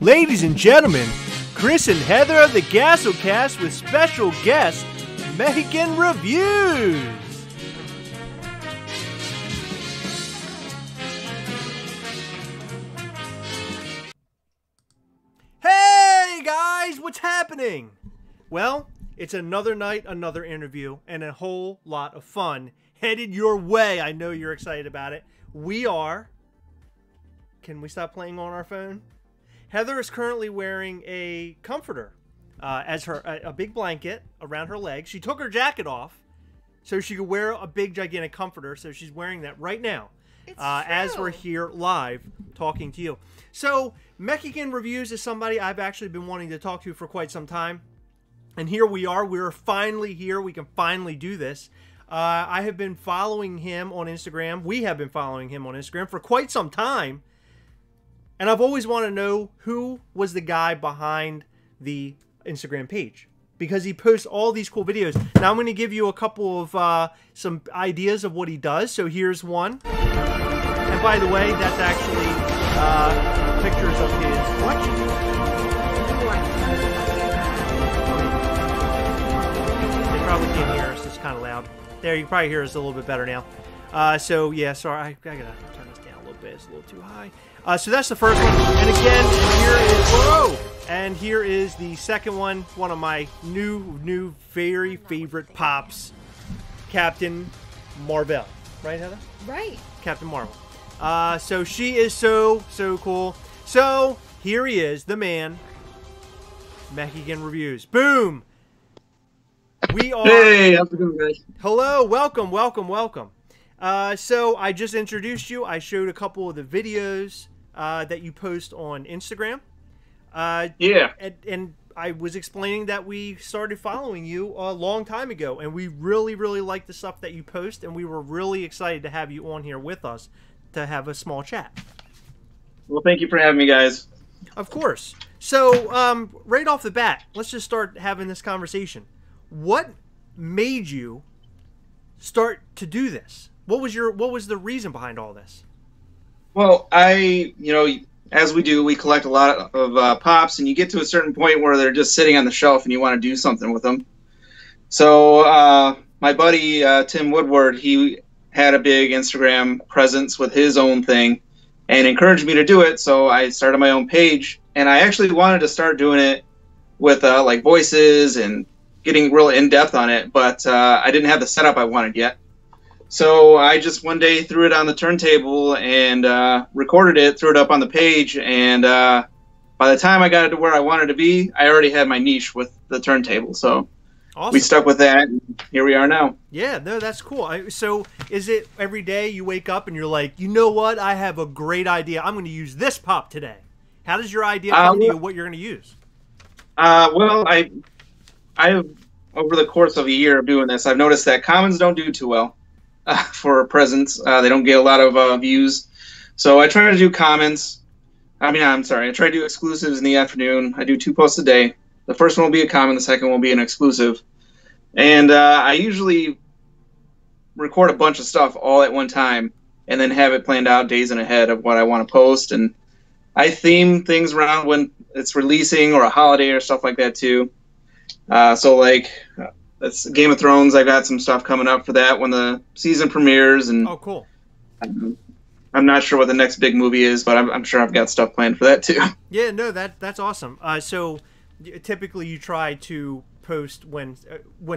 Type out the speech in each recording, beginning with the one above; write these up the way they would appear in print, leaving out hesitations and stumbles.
Ladies and gentlemen, Chris and Heather of the Gastlecast with special guest Mexican Reviews. Hey guys, what's happening? Well, it's another night, another interview, and a whole lot of fun headed your way. I know you're excited about it. We are. Can we stop playing on our phone? Heather is currently wearing a comforter as a big blanket around her legs. She took her jacket off so she could wear a big, gigantic comforter. So she's wearing that right now as we're here live talking to you. So Mexican Reviews is somebody I've actually been wanting to talk to for quite some time. And here we are. We're finally here. We can finally do this. I have been following him on Instagram. We have been following him on Instagram for quite some time. And I've always wanted to know who was the guy behind the Instagram page, because he posts all these cool videos. Now I'm going to give you a couple of some ideas of what he does. So here's one. And by the way, that's actually pictures of his collection. They probably can't hear us. It's kind of loud. There, you can probably hear us a little bit better now. So yeah, sorry, I gotta turn this down a little bit. It's a little too high. So that's the first one, and again, here is the second one. One of my new very favorite pops, Captain Marvel. Right, Heather? Right. Captain Marvel. So she is so cool. So here he is, the man. Mexican Reviews. Boom. We are. Hey, how's it going, guys? Hello, welcome. So I just introduced you. I showed a couple of the videos that you post on Instagram. Yeah. And I was explaining that we started following you a long time ago, and we really like the stuff that you post, and we were really excited to have you on here with us to have a small chat. Well, thank you for having me, guys. Of course. So right off the bat, let's just start having this conversation. What made you start to do this? What was the reason behind all this? Well, as we do, we collect a lot of pops, and you get to a certain point where they're just sitting on the shelf and you want to do something with them. So my buddy, Tim Woodward, he had a big Instagram presence with his own thing and encouraged me to do it. So I started my own page, and I actually wanted to start doing it with like voices and getting real in-depth on it, but I didn't have the setup I wanted yet. So I just one day threw it on the turntable and recorded it, threw it up on the page, and by the time I got it to where I wanted to be, I already had my niche with the turntable. So awesome. We stuck with that, and here we are now. Yeah, no, that's cool. So is it every day you wake up and you're like, you know what, I have a great idea. I'm going to use this pop today. How does your idea come to you, what you're going to use? Well, I over the course of a year of doing this, I've noticed that commons don't do too well. For presents, they don't get a lot of views, so I try to do commons. I try to do exclusives in the afternoon. I do 2 posts a day. The first one will be a common, the second will be an exclusive, and I usually record a bunch of stuff all at one time and then have it planned out days in ahead of what I want to post, and I theme things around when it's releasing or a holiday or stuff like that too. So like that's Game of Thrones. I got some stuff coming up for that when the season premieres, and oh, cool. I'm not sure what the next big movie is, but I'm sure I've got stuff planned for that too. Yeah, no, that's awesome. So typically you try to post when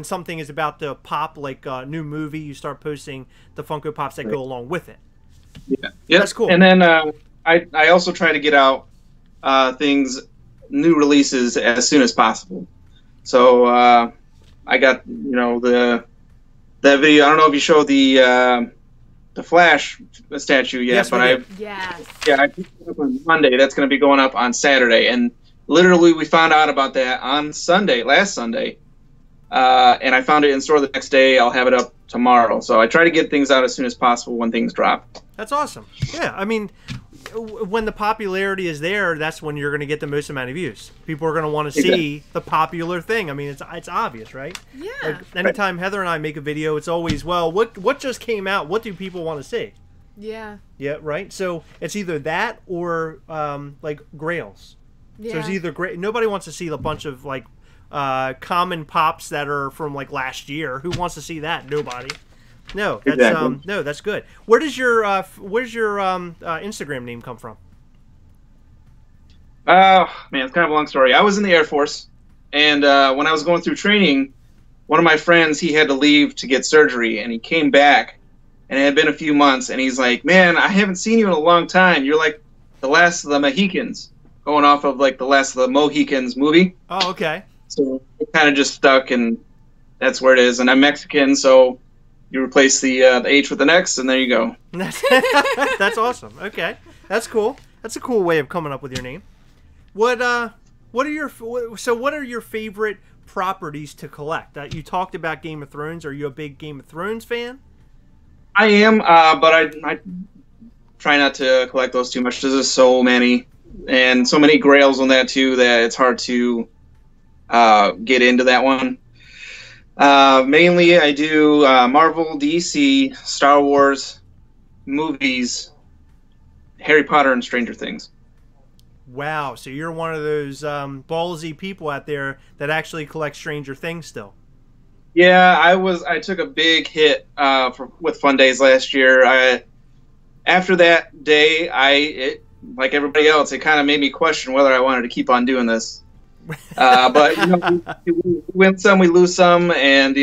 something is about to pop, like a new movie. You start posting the Funko Pops that go along with it. Yeah, that's cool. And then I also try to get out new releases as soon as possible. So I got that video. I don't know if you showed the Flash statue yet, yes, but I picked it up on Monday. That's going to be going up on Saturday, and literally we found out about that on last Sunday, and I found it in store the next day. I'll have it up tomorrow. So I try to get things out as soon as possible when things drop. That's awesome. Yeah, I mean, when the popularity is there, that's when you're going to get the most amount of views. People are going to want to see the popular thing. I mean, it's obvious, right? Yeah. Like, anytime Heather and I make a video, it's always, well, what just came out? What do people want to see? Yeah. Yeah, right? So it's either that or like grails. So it's either great. Nobody wants to see a bunch of like common pops that are from like last year. Who wants to see that? Nobody. No, that's Exactly. no, that's good. Where's your Instagram name come from? Man, it's kind of a long story. I was in the Air Force, and when I was going through training, one of my friends, he had to leave to get surgery, and he came back, and it had been a few months, and he's like, "Man, I haven't seen you in a long time. You're like the last of the Mohicans," going off of like the Last of the Mohicans movie. Oh, okay. So it kind of just stuck, and that's where it is. And I'm Mexican, so you replace the H with an X, and there you go. That's awesome. Okay, that's cool. That's a cool way of coming up with your name. What are your favorite properties to collect? You talked about Game of Thrones. Are you a big Game of Thrones fan? I am, but I try not to collect those too much. There's just so many, and so many grails on that too, that it's hard to get into that one. Mainly, I do Marvel, DC, Star Wars, movies, Harry Potter, and Stranger Things. Wow, so you're one of those ballsy people out there that actually collect Stranger Things still. Yeah, I took a big hit with Fun Days last year. After that day, like everybody else, it kind of made me question whether I wanted to keep on doing this. But we win some, we lose some, and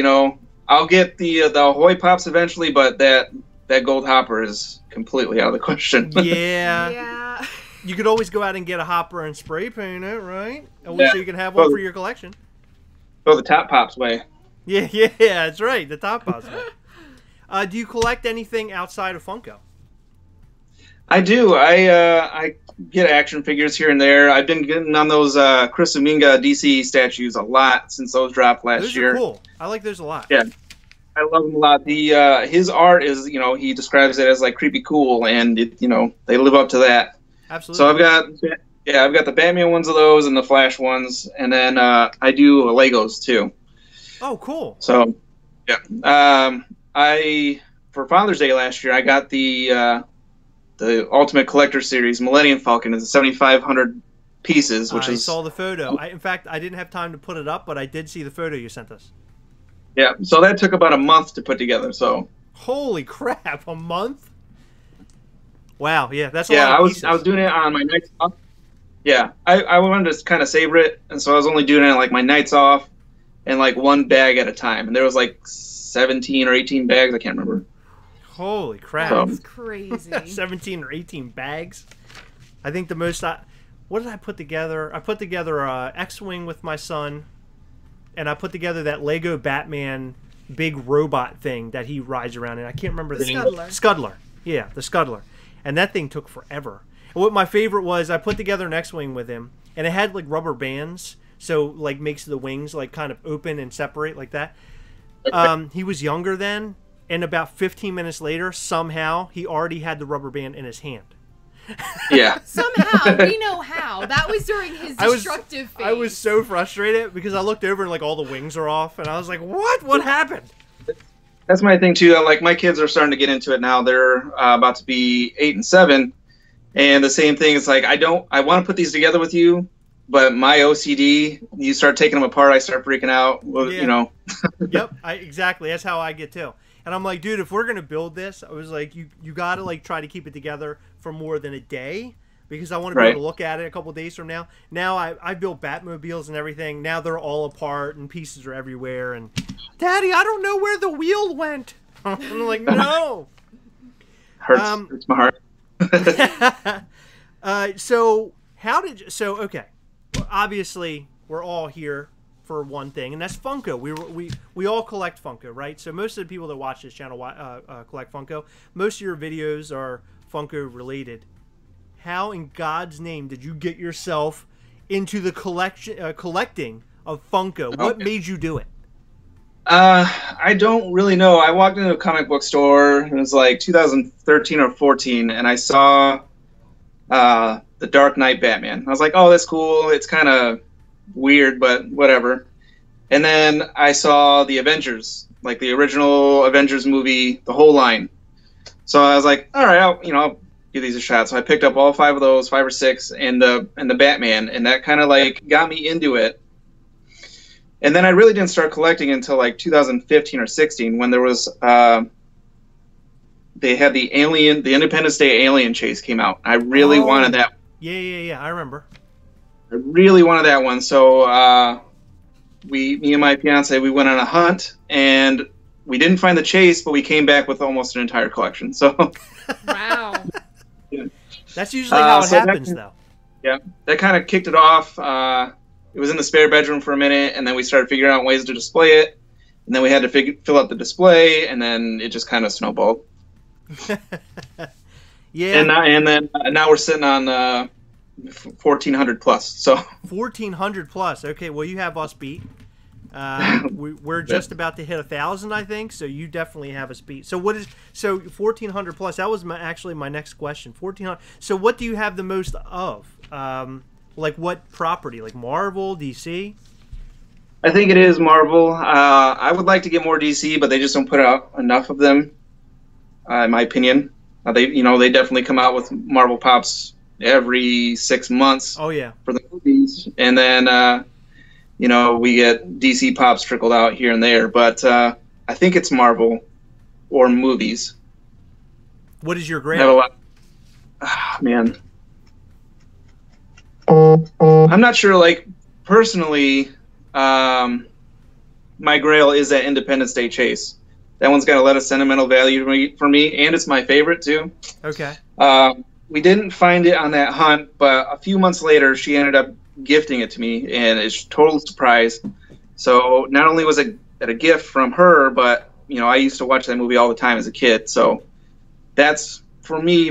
I'll get the Ahoy Pops eventually, but that gold hopper is completely out of the question. Yeah. You could always go out and get a hopper and spray paint it, right? So you can have one for your collection. Go the Top Pops way. Yeah, that's right. The Top Pops way. Do you collect anything outside of Funko? I do. I get action figures here and there. I've been getting on those Chris Uminga DC statues a lot since those dropped last year. Those are cool. I like those a lot. Yeah, I love them a lot. His art is, he describes it as like creepy cool, and they live up to that. Absolutely. So I've got the Batman ones of those and the Flash ones, and then I do Legos too. Oh, cool. So, yeah. For Father's Day last year, I got the Ultimate Collector Series Millennium Falcon. It's 7,500 pieces, which I saw the photo. In fact, I didn't have time to put it up, but I did see the photo you sent us. Yeah, so that took about a month to put together. So. Holy crap! A month? Wow. Yeah, that's a lot of pieces. I was doing it on my nights off. Yeah, I wanted to kind of savor it, and so I was only doing it like my nights off, and like one bag at a time. And there was like 17 or 18 bags. I can't remember. Holy crap! That's crazy. 17 or 18 bags. I think the most. What did I put together? I put together a X-wing with my son, and I put together that Lego Batman big robot thing that he rides around in. I can't remember the name. Scuttler. Yeah, the Scuttler. And that thing took forever. And what my favorite was, I put together an X-wing with him, and it had like rubber bands, so like makes the wings like kind of open and separate like that. He was younger then, and about 15 minutes later, somehow he already had the rubber band in his hand. Yeah. Somehow, we know how. That was during his destructive phase. I was so frustrated because I looked over and like all the wings are off, and I was like, "What? What happened?" That's my thing too. Like my kids are starting to get into it now. They're about to be 8 and 7, and the same thing is like I want to put these together with you, but my OCD. You start taking them apart, I start freaking out. Well, yeah. Yep, exactly. That's how I get too. And I'm like, dude, if we're gonna build this, I was like, you gotta like try to keep it together for more than a day. Because I want to be able to look at it a couple days from now. Now I built Batmobiles and everything. Now they're all apart and pieces are everywhere. And Daddy, I don't know where the wheel went. I'm like, no. Hurts my heart. So okay. Well, obviously, we're all here for one thing, and that's Funko. We all collect Funko, right? So most of the people that watch this channel collect Funko. Most of your videos are Funko related. How in God's name did you get yourself into the collecting of Funko? What made you do it? I don't really know. I walked into a comic book store. It was like 2013 or 14, and I saw the Dark Knight Batman. I was like, oh, that's cool. It's kind of weird, but whatever. And then I saw the Avengers, like the original Avengers movie, the whole line. So I was like, all right, I'll give these a shot. So I picked up all 5 of those, 5 or 6, and the Batman, and that kind of like got me into it. And then I really didn't start collecting until like 2015 or 16 when there was they had the Independence Day Alien Chase came out. I really wanted that. Yeah. I remember. I really wanted that one. So me and my fiance, we went on a hunt, and we didn't find the chase, but we came back with almost an entire collection. So wow. Yeah. That's usually how it happens, though. Yeah, that kind of kicked it off. It was in the spare bedroom for a minute, and then we started figuring out ways to display it, and then we had to fill out the display, and then it just kind of snowballed. Yeah. And then now we're sitting on 1,400 plus. So 1,400 plus. Okay, well, you have us beat. We're just about to hit 1,000, I think. So you definitely have us beat. So 1,400 plus? That was actually my next question. 1,400. So what do you have the most of? Like what property? Like Marvel, DC? I think it is Marvel. I would like to get more DC, but they just don't put out enough of them, in my opinion. They definitely come out with Marvel Pops every 6 months. Oh yeah. For the movies, and then we get DC Pops trickled out here and there. But I think it's Marvel or movies. What is your I grade? have a lot. Man, I'm not sure. Like personally, my Grail is that Independence Day chase. That one's got a lot of sentimental value for me, and it's my favorite too. Okay. We didn't find it on that hunt, but a few months later, she ended up gifting it to me, and it's a total surprise. So not only was it a gift from her, but I used to watch that movie all the time as a kid. So that's for me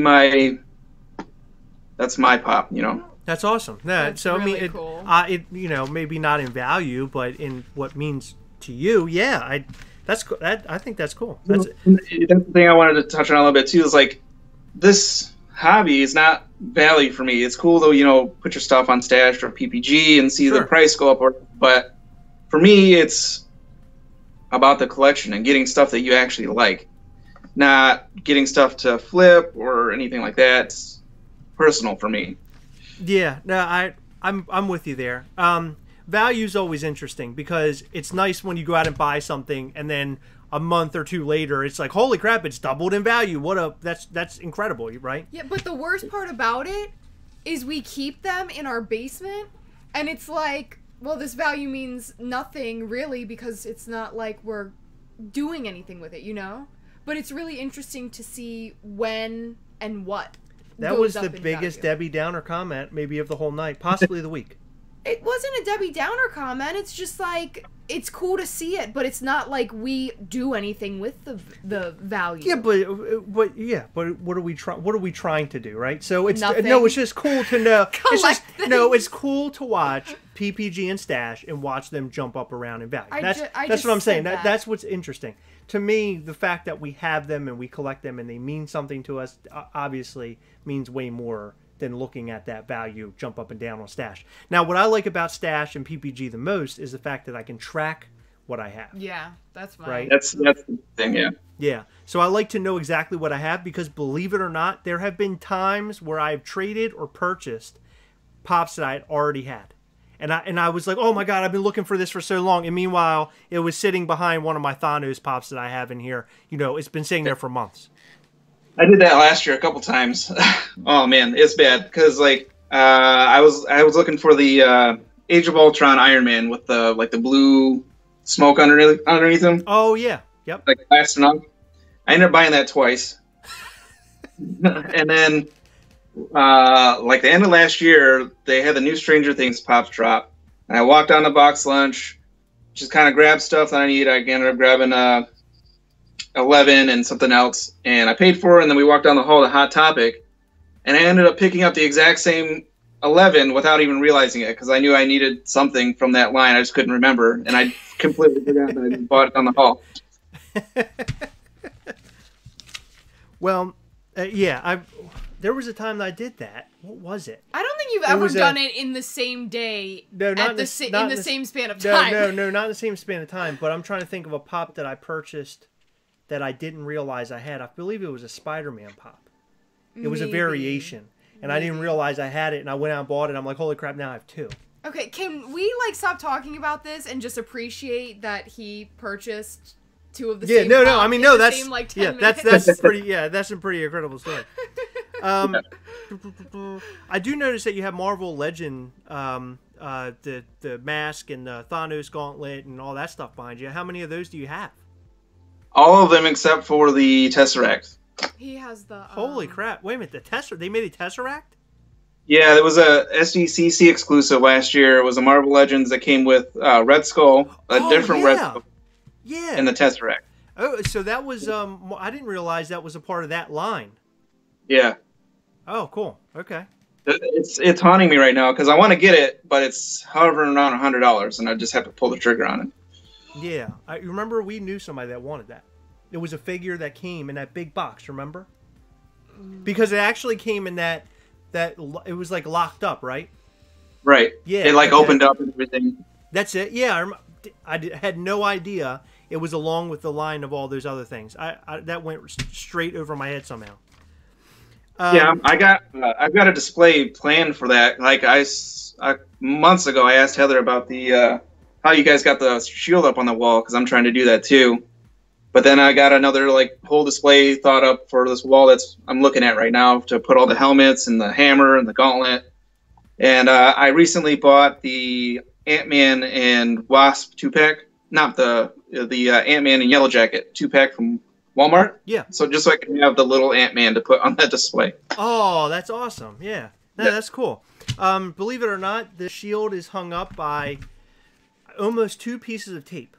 that's my Pop. That's awesome. Yeah. That's so really I mean, cool. it maybe not in value, but in what it means to you. Yeah. I think that's cool. That's the thing I wanted to touch on a little bit too. Is like this hobby is not value for me. It's cool though, put your stuff on Stash or PPG and see the price go up. But for me, it's about the collection and getting stuff that you actually like, not getting stuff to flip or anything like that. It's personal for me. Yeah, no, I'm with you there. Value's always interesting because it's nice when you go out and buy something and then a month or two later it's like, holy crap, it's doubled in value. That's incredible, right? Yeah, but the worst part about it is we keep them in our basement, and it's like, well, this value means nothing really because it's not like we're doing anything with it, But it's really interesting to see when and what. That was the biggest Debbie Downer comment, maybe of the whole night, possibly the week. It wasn't a Debbie Downer comment. It's just like, it's cool to see it, but it's not like we do anything with the value. Yeah, but what are we trying to do, right? So it's Nothing. No, it's just cool to know. It's cool to watch PPG and Stash and watch them jump up around in value. That's just what I'm saying. said that. That's what's interesting to me. The fact that we have them and we collect them and they mean something to us obviously means way more than looking at that value jump up and down on Stash. Now, what I like about Stash and PPG the most is the fact that I can track what I have. Yeah, that's fine. Right? That's the thing, yeah. Yeah. So I like to know exactly what I have because, believe it or not, there have been times where I've traded or purchased Pops that I had already had. And I was like, oh my God, I've been looking for this for so long. And meanwhile, it was sitting behind one of my Thanos Pops that I have in here. It's been sitting there for months. I did that last year a couple times. Oh man, it's bad because I was looking for the Age of Ultron Iron Man with the blue smoke underneath him. Oh yeah, yep. Like blasting up. I ended up buying that twice. And then the end of last year, they had the new Stranger Things Pops drop, and I walked down to box lunch, just kind of grabbed stuff that I need. I ended up grabbing 11 and something else, and I paid for it, and then we walked down the hall to Hot Topic, and I ended up picking up the exact same 11 without even realizing it because I knew I needed something from that line. I just couldn't remember, and I completely forgot that I just bought it down the hall. Well, yeah, there was a time that I did that. What was it? I don't think you've ever done it in the same day, in the same span of time. No, not in the same span of time, but I'm trying to think of a Pop that I purchased that I didn't realize I had. I believe it was a Spider-Man Pop. It was a variation. And I didn't realize I had it, and I went out and bought it. I'm like, holy crap, now I have 2. Okay, can we, like, stop talking about this and just appreciate that he purchased 2 of the same no, pop I mean, in no, the that's, same, like, 10 that's pretty, that's a pretty incredible story. I do notice that you have Marvel Legend, the mask and the Thanos gauntlet and all that stuff behind you. How many of those do you have? All of them except for the Tesseract. He has the... Holy crap. Wait a minute. They made a Tesseract? Yeah, there was a SDCC exclusive last year. It was a Marvel Legends that came with Red Skull, a different Red Skull, and the Tesseract. Oh, so that was... I didn't realize that was a part of that line. Yeah. Oh, cool. Okay. It's haunting me right now because I want to get it, but it's hovering around $100, and I just have to pull the trigger on it. Yeah. I remember we knew somebody that wanted that. It was a figure that came in that big box, remember? Because it actually came in that it was like locked up, right? Right. Yeah. It like opened up and everything. That's it. Yeah. I had no idea it was along with the line of all those other things. That went straight over my head somehow. Yeah, I've got a display planned for that. Like months ago, I asked Heather about the how you guys got the shield up on the wall because I'm trying to do that too. But then I got another like whole display thought up for this wall I'm looking at right now to put all the helmets and the hammer and the gauntlet. And I recently bought the Ant-Man and Wasp 2-pack, not the Ant-Man and Yellow Jacket 2-pack from Walmart. Yeah. So just so I can have the little Ant-Man to put on that display. Oh, that's awesome. Yeah. No, that's cool. Believe it or not, the shield is hung up by almost 2 pieces of tape.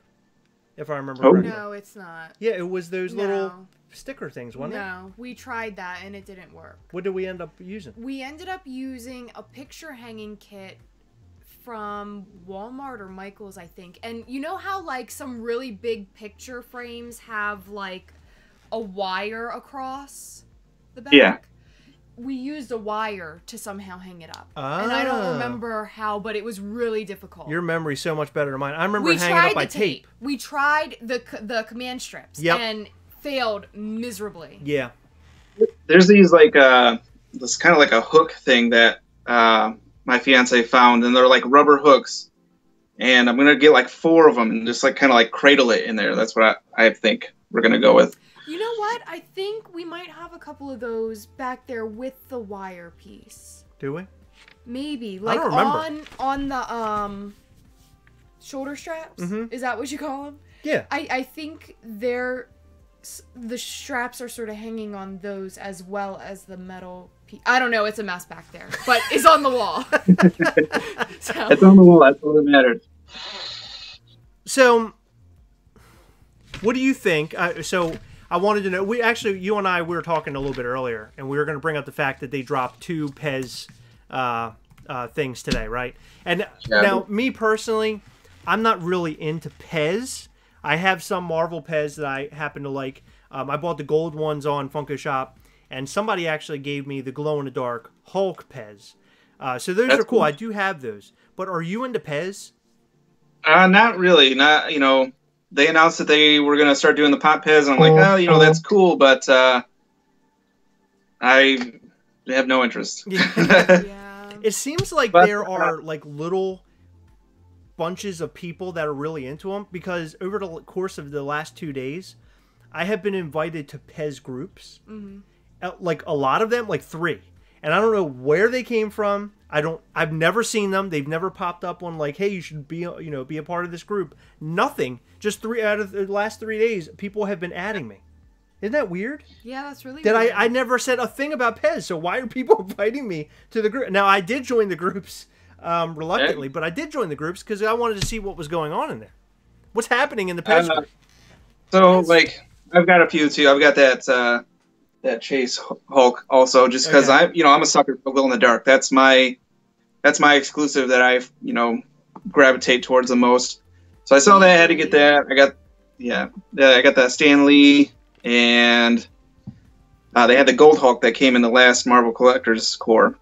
If I remember correctly. No, it's not. Yeah, it was those little sticker things, wasn't it? No, we tried that and it didn't work. What did we end up using? We ended up using a picture hanging kit from Walmart or Michael's, I think. And you know how like some really big picture frames have like a wire across the back? Yeah. We used a wire to somehow hang it up. And I don't remember how, but it was really difficult. Your memory's so much better than mine. I remember hanging up by tape. We tried the command strips and failed miserably. Yeah. There's these like this kind of like a hook thing that my fiance found, and they're like rubber hooks. And I'm gonna get like 4 of them and just like kind of like cradle it in there. That's what I think we're gonna go with. You know what? I think we might have a couple of those back there with the wire piece. Do we? Maybe. Like I don't remember. on the shoulder straps? Mm-hmm. Is that what you call them? Yeah. I think the straps are sort of hanging on those as well as the metal piece. I don't know, it's a mess back there. But it's on the wall. So. It's on the wall, that's all that matters. So what do you think? I wanted to know. You and I were talking a little bit earlier, and we were going to bring up the fact that they dropped 2 Pez things today, right? And now, me personally, I'm not really into Pez. I have some Marvel Pez that I happen to like. I bought the gold ones on Funko Shop, and somebody actually gave me the glow-in-the-dark Hulk Pez. So those are cool. I do have those. But are you into Pez? Not really. Not, they announced that they were going to start doing the pop Pez, and I'm like, that's cool, but I have no interest. Yeah. It seems like there are like little bunches of people that are really into them, because over the course of the last 2 days, I have been invited to Pez groups. Mm-hmm. Like a lot of them, like 3. And I don't know where they came from. I've never seen them. They've never popped up on like, hey, you should be a part of this group. Nothing. Just 3 out of the last 3 days, people have been adding me. Isn't that weird? Yeah, that's really weird. I never said a thing about Pez, so why are people inviting me to the group? Now, I did join the groups reluctantly, but I did join the groups because I wanted to see what was going on in there. What's happening in the Pez group? So, like, I've got a few, too. I've got that Chase Hulk also, just because I'm a sucker for glow in the dark. That's my exclusive that I gravitate towards the most. So I saw that, I had to get that. I got that Stan Lee, and they had the Gold Hulk that came in the last Marvel Collector's Core.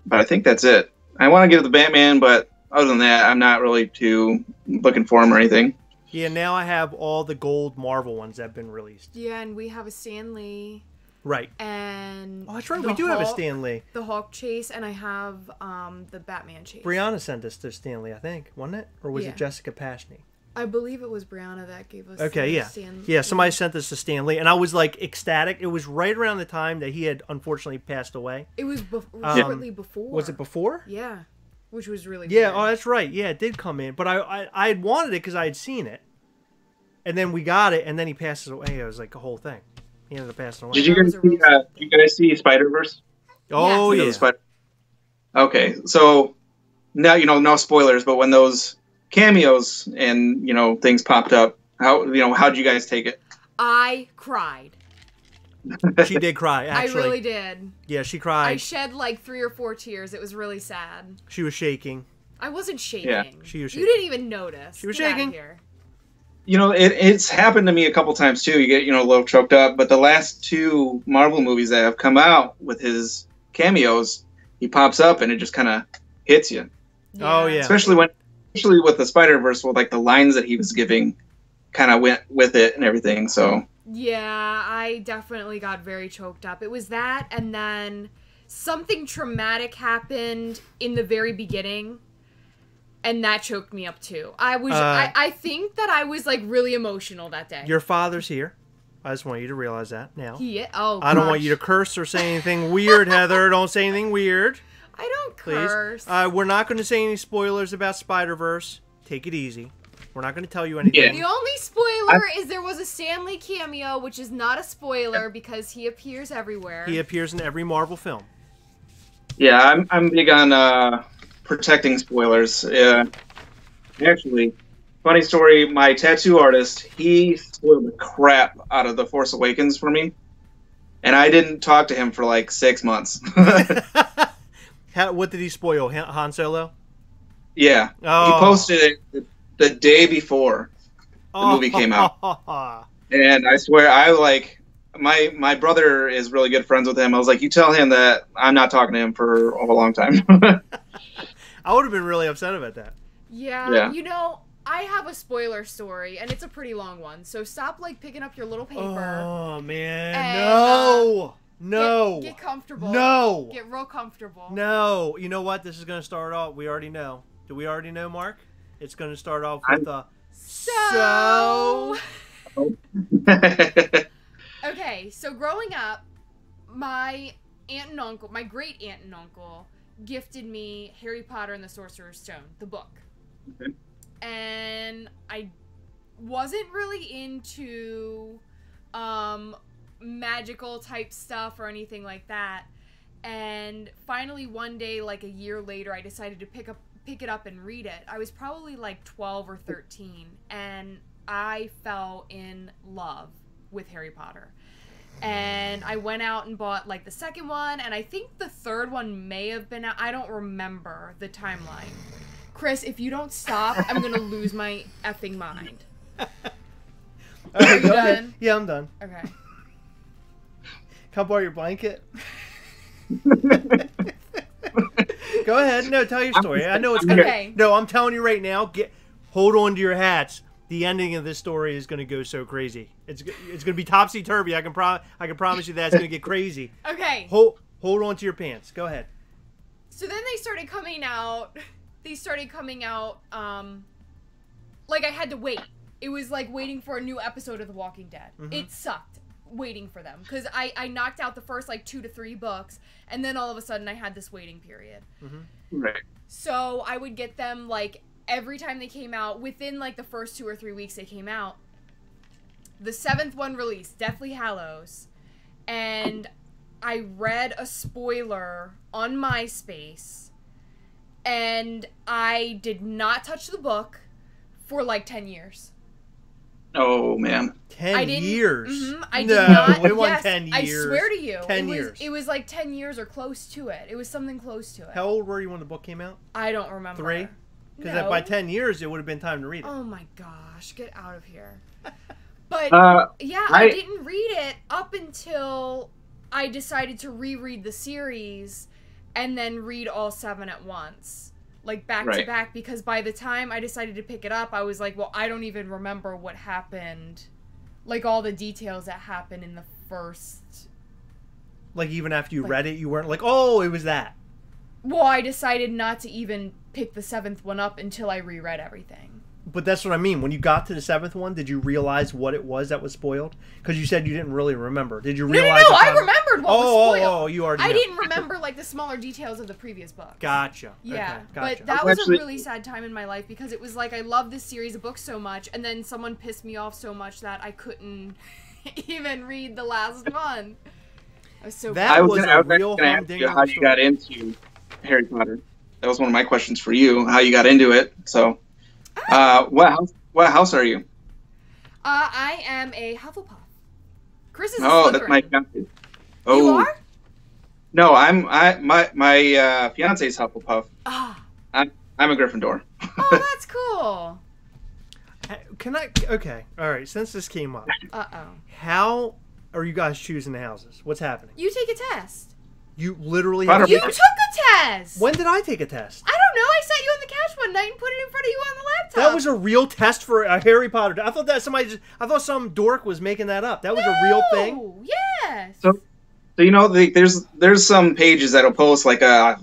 But I think that's it. I want to get the Batman, but other than that, I'm not really too looking for him or anything. Yeah, now I have all the gold Marvel ones that have been released. Yeah, and we have a Stan Lee. Right. And that's right. the We do have a Hulk- Stan Lee. The Hulk chase, and I have the Batman chase. Brianna sent us to Stan Lee, I think, wasn't it? Or was Yeah. it Jessica Pashney? I believe it was Brianna that gave us. Okay, the yeah. Stan- Yeah, somebody sent this to Stan Lee, and I was like ecstatic. It was right around the time that he had unfortunately passed away. It was shortly before. Was it before? Yeah, which was really Yeah, weird. oh, that's right. Yeah, it did come in. But I had wanted it because I had seen it. And then we got it, and then he passes away. It was like a whole thing. He ended up passing away. Did you guys see Spider-Verse? Oh, Yes. yeah. Okay, so now no spoilers, but when those cameos and things popped up, how'd you guys take it? I cried. She did cry, actually. I really did. Yeah, she cried. I shed like 3 or 4 tears. It was really sad. She was shaking. I wasn't shaking. Yeah, she was You shaking. didn't even notice. She was Get outta shaking. here. It's happened to me a couple times too. You get a little choked up, but the last 2 Marvel movies that have come out with his cameos, he pops up and it just kind of hits you. Oh, yeah. Especially with the Spider-Verse, with like the lines that he was giving, kind of went with it and everything. So Yeah, I definitely got very choked up. It was that, and then something traumatic happened in the very beginning, and that choked me up too. I think that I was like really emotional that day. Your father's here. I just want you to realize that now. I I don't want you to curse or say anything weird, Heather. Don't say anything weird, I don't please. curse. We're not going to say any spoilers about Spider-Verse. Take it easy. We're not going to tell you anything. The only spoiler is there was a Stan Lee cameo, which is not a spoiler because he appears everywhere. He appears in every Marvel film. yeah, I'm big on protecting spoilers. Actually, funny story. My tattoo artist, he spoiled the crap out of The Force Awakens for me, and I didn't talk to him for like 6 months. What did he spoil? Han Solo? Yeah, Oh. he posted it the day before the movie came out, and I swear my brother is really good friends with him. I was like, you tell him that I'm not talking to him for a long time. I would have been really upset about that. Yeah, I have a spoiler story, and it's a pretty long one. So stop picking up your little paper. Oh, man. And, No. Get comfortable. No. Get real comfortable. No. You know what? This is going to start off. We already know. Do we already know, Mark? It's going to start off with a So. Okay, so growing up, my aunt and uncle, my great aunt and uncle, gifted me Harry Potter and the Sorcerer's Stone, the book. Okay. And I wasn't really into magical type stuff or anything like that. And finally one day, a year later, I decided to pick it up and read it. I was probably 12 or 13, and I fell in love with Harry Potter. And I went out and bought the second one, and I think the third one may have been out. I don't remember the timeline. Chris, if you don't stop, I'm gonna lose my effing mind. Okay, You go ahead. done? Yeah, I'm done. Okay. Can I borrow your blanket? Go ahead. No, tell your story. I know it's gonna. Okay. No, I'm telling you right now. Hold on to your hats. The ending of this story is going to go so crazy. It's going to be topsy turvy. I can promise you that it's going to get crazy. Okay. Hold on to your pants. Go ahead. So then they started coming out. I had to wait. It was like waiting for a new episode of The Walking Dead. Mm-hmm. It sucked waiting for them because I knocked out the first 2 to 3 books, and then all of a sudden I had this waiting period. Mm-hmm. Right. So I would get them every time they came out, within the first 2 or 3 weeks they came out. The 7th one released, Deathly Hallows, and I read a spoiler on MySpace, and I did not touch the book for 10 years. Oh man. 10 years. Mm-hmm, I did No, not. it wasn't Yes, 10 I years. swear to you. 10 years. It was 10 years or close to it. It was something close to it. How old were you when the book came out? I don't remember. 3? Because No. by 10 years, it would have been time to read it. Oh my gosh, get out of here. But yeah, I didn't read it up until I decided to reread the series and then read all 7 at once. Back to back, because by the time I decided to pick it up, I was well, I don't even remember what happened. All the details that happened in the first Like even after you read it, you weren't like, oh, it was that. Well, I decided not to even pick the 7th one up until I reread everything. But that's what I mean. When you got to the 7th one, did you realize what it was that was spoiled? Because you said you didn't really remember. Did you realize? No, I remembered what was spoiled. Oh, you already. I didn't remember like the smaller details of the previous book. Gotcha. Yeah, okay, gotcha. but that was a really sad time in my life because it was like I love this series of books so much, and then someone pissed me off so much that I couldn't even read the last one. I was so. That was a real humdinger. How you got into Harry Potter? That was one of my questions for you. How you got into it? So. What house are you? I am a Hufflepuff. Chris is a Slytherin. That's my fiance. Oh. You are? No, my fiance's Hufflepuff. Ah. I'm a Gryffindor. Oh, that's cool. Can I? Okay, all right. Since this came up, how are you guys choosing the houses? What's happening? You take a test. You literally. You took a test. When did I take a test? I don't know. I sat you on the couch one night and put it in front of you on the laptop. That was a real test for a Harry Potter. I thought that I thought some dork was making that up. That was a real thing. Yes. So you know, there's some pages that'll post like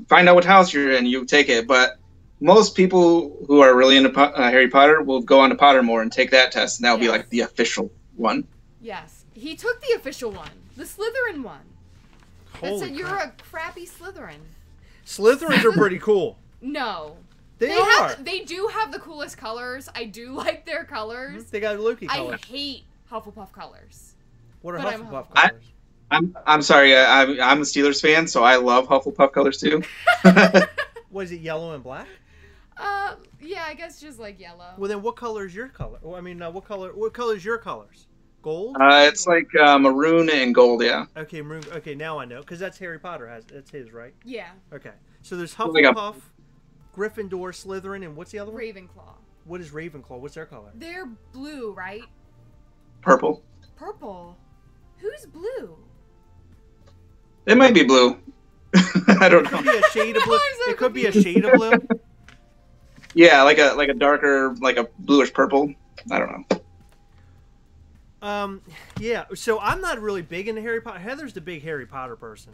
find out what house you're in. You take it, but most people who are really into Harry Potter will go on to Pottermore and take that test, and that'll be like the official one. Yes, he took the official one, the Slytherin one. That said you're a crappy Slytherin. Slytherins are pretty cool. No. They are. They do have the coolest colors. I do like their colors. They got Loki colors. I hate Hufflepuff colors. What are Hufflepuff colors? I'm sorry. I'm a Steelers fan, so I love Hufflepuff colors too. Was it yellow and black? Yeah, I guess just like yellow. Well, then what color is your color? Well, I mean, what color is your colors? Gold? It's like maroon and gold, yeah. Okay, maroon. Okay, now I know, because that's Harry Potter. That's his, right? Yeah. Okay, so there's Hufflepuff, Gryffindor, Slytherin, and what's the other one? Ravenclaw. What is Ravenclaw? What's their color? They're blue, right? Purple. Purple? Who's blue? It might be blue. I don't know. It could be a shade of blue. It could be a shade of blue. Yeah, like a darker, like a bluish purple. I don't know. Yeah, so I'm not really big into Harry Potter. Heather's the big Harry Potter person.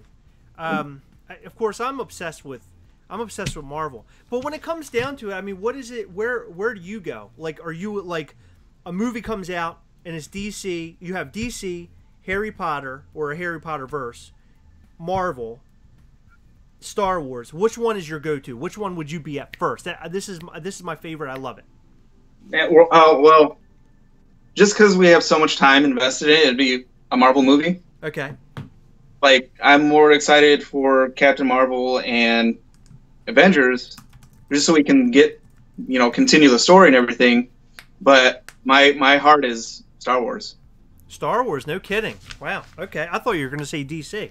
Of course, I'm obsessed with Marvel. But when it comes down to it, I mean, what is it? Where do you go? Like, are you like a movie comes out and it's DC? You have DC, Harry Potter, or a Harry Potter verse, Marvel, Star Wars. Which one is your go-to? Which one would you be at first? This is my favorite. I love it. Yeah, well. Just because we have so much time invested in it, it'd be a Marvel movie. Okay. Like, I'm more excited for Captain Marvel and Avengers, just so we can get, continue the story and everything. But my heart is Star Wars. Star Wars, no kidding. Wow. Okay, I thought you were going to say DC.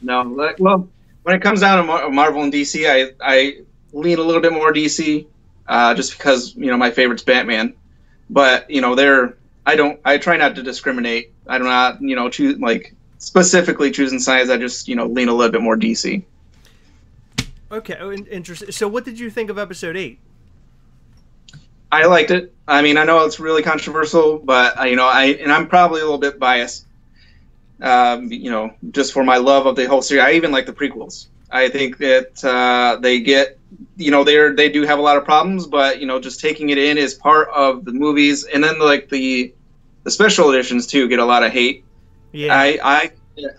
No, well, when it comes down to Marvel and DC, I lean a little bit more DC, just because my favorite's Batman. But I try not to discriminate. I do not choose specifically choosing sides. I just lean a little bit more DC. Okay, interesting. So what did you think of episode 8? I liked it. I mean, I know it's really controversial, but I'm probably a little bit biased. Just for my love of the whole series. I even like the prequels. I think that they get. They do have a lot of problems, but just taking it in is part of the movies, and then the special editions too get a lot of hate. Yeah, I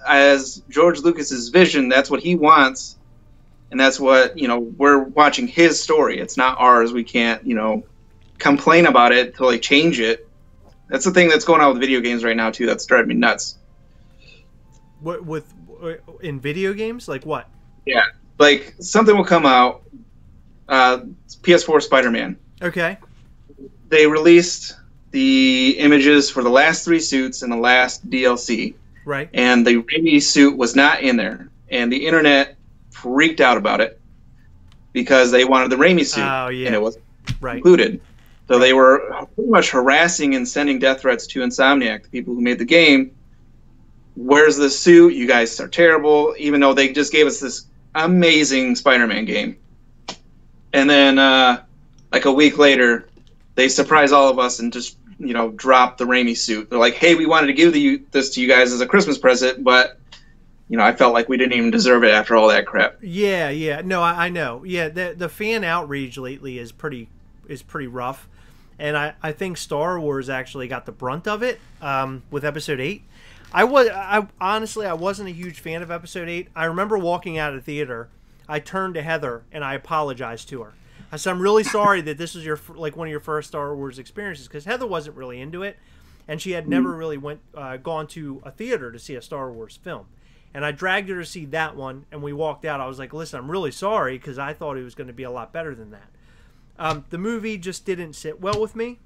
as George Lucas's vision, that's what he wants, and that's what we're watching his story. It's not ours. We can't complain about it to change it. That's the thing that's going on with video games right now too. That's driving me nuts. What in video games? Like what? Yeah, something will come out. PS4 Spider-Man. Okay. They released the images for the last 3 suits and the last DLC. Right. And the Raimi suit was not in there. And the internet freaked out about it because they wanted the Raimi suit. Oh, yeah. And it wasn't included. So they were pretty much harassing and sending death threats to Insomniac, the people who made the game. Where's the suit? You guys are terrible. Even though they just gave us this amazing Spider-Man game. And then, a week later, they surprise all of us and just, drop the Raimi suit. They're like, hey, we wanted to give this to you guys as a Christmas present, but I felt like we didn't even deserve it after all that crap. Yeah. No, I know. Yeah, the fan outrage lately is pretty rough, and I think Star Wars actually got the brunt of it with Episode 8. I honestly wasn't a huge fan of Episode 8. I remember walking out of the theater. I turned to Heather and I apologized to her. I said, I'm really sorry that this was one of your first Star Wars experiences, because Heather wasn't really into it, and she had never really gone to a theater to see a Star Wars film. And I dragged her to see that one, and we walked out. I was like, listen, I'm really sorry, because I thought it was going to be a lot better than that. The movie just didn't sit well with me.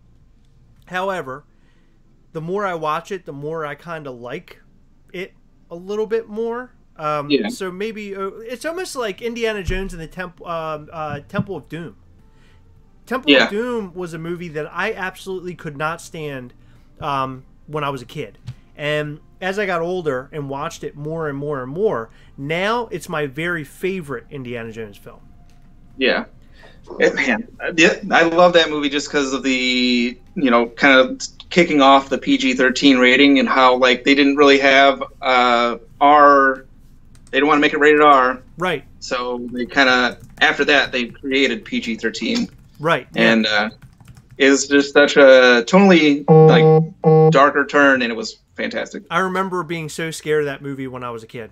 However, the more I watch it, the more I kind of like it a little bit more. So maybe it's almost like Indiana Jones and the Temple of Doom. Temple of Doom was a movie that I absolutely could not stand when I was a kid. And as I got older and watched it more and more and more, now it's my very favorite Indiana Jones film. Yeah. Man, I love that movie just because of the, kind of kicking off the PG-13 rating, and how, like, they didn't really have R. They didn't want to make it rated R. Right. So they kind of, after that, they created PG-13. Right. And it was just such a totally, like, darker turn, and it was fantastic. I remember being so scared of that movie when I was a kid.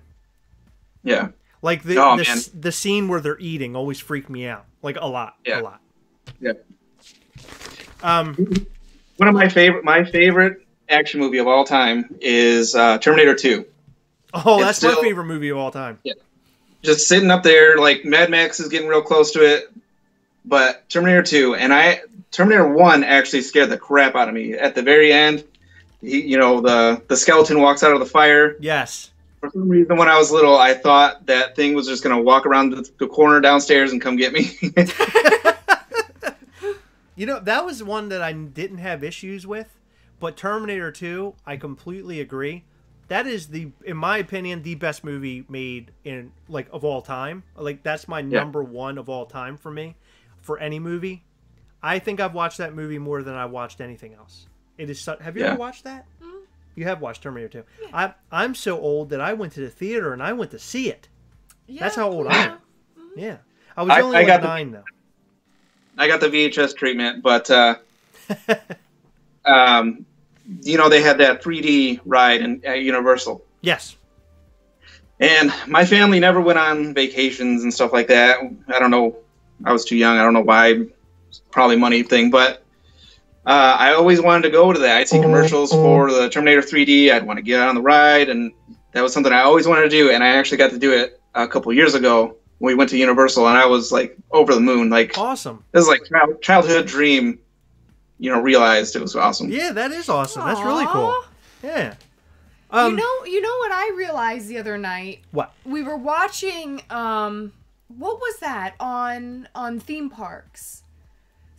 Yeah. Like the scene where they're eating always freaked me out. Like a lot. Yeah. A lot. Yeah. One of my favorite action movie of all time is Terminator 2. Oh, that's my favorite movie of all time. Yeah. Just sitting up there, like Mad Max is getting real close to it, but Terminator 2, and Terminator 1 actually scared the crap out of me. At the very end, the skeleton walks out of the fire. Yes. For some reason, when I was little, I thought that thing was just going to walk around the corner downstairs and come get me. That was one that I didn't have issues with, but Terminator 2, I completely agree. That is in my opinion, the best movie made of all time. Like, that's my number one of all time for me, for any movie. I think I've watched that movie more than I watched anything else. It is. Have you ever watched that? Mm-hmm. You have watched Terminator 2. Yeah. I'm so old that I went to the theater and I went to see it. Yeah, that's how old I am. Mm-hmm. Yeah. I was only 9, though. I got the VHS treatment, but they had that 3D ride at Universal. Yes. And my family never went on vacations and stuff like that. I don't know. I was too young. I don't know why. It's probably a money thing, but I always wanted to go to that. I'd see commercials for the Terminator 3D. I'd want to get on the ride, and that was something I always wanted to do. And I actually got to do it a couple years ago when we went to Universal, and I was like over the moon. Like, awesome. It was like childhood dream. Realized it was awesome. Yeah, that is awesome. Aww. That's really cool. Yeah. You know what I realized the other night? What? We were watching what was that on theme parks?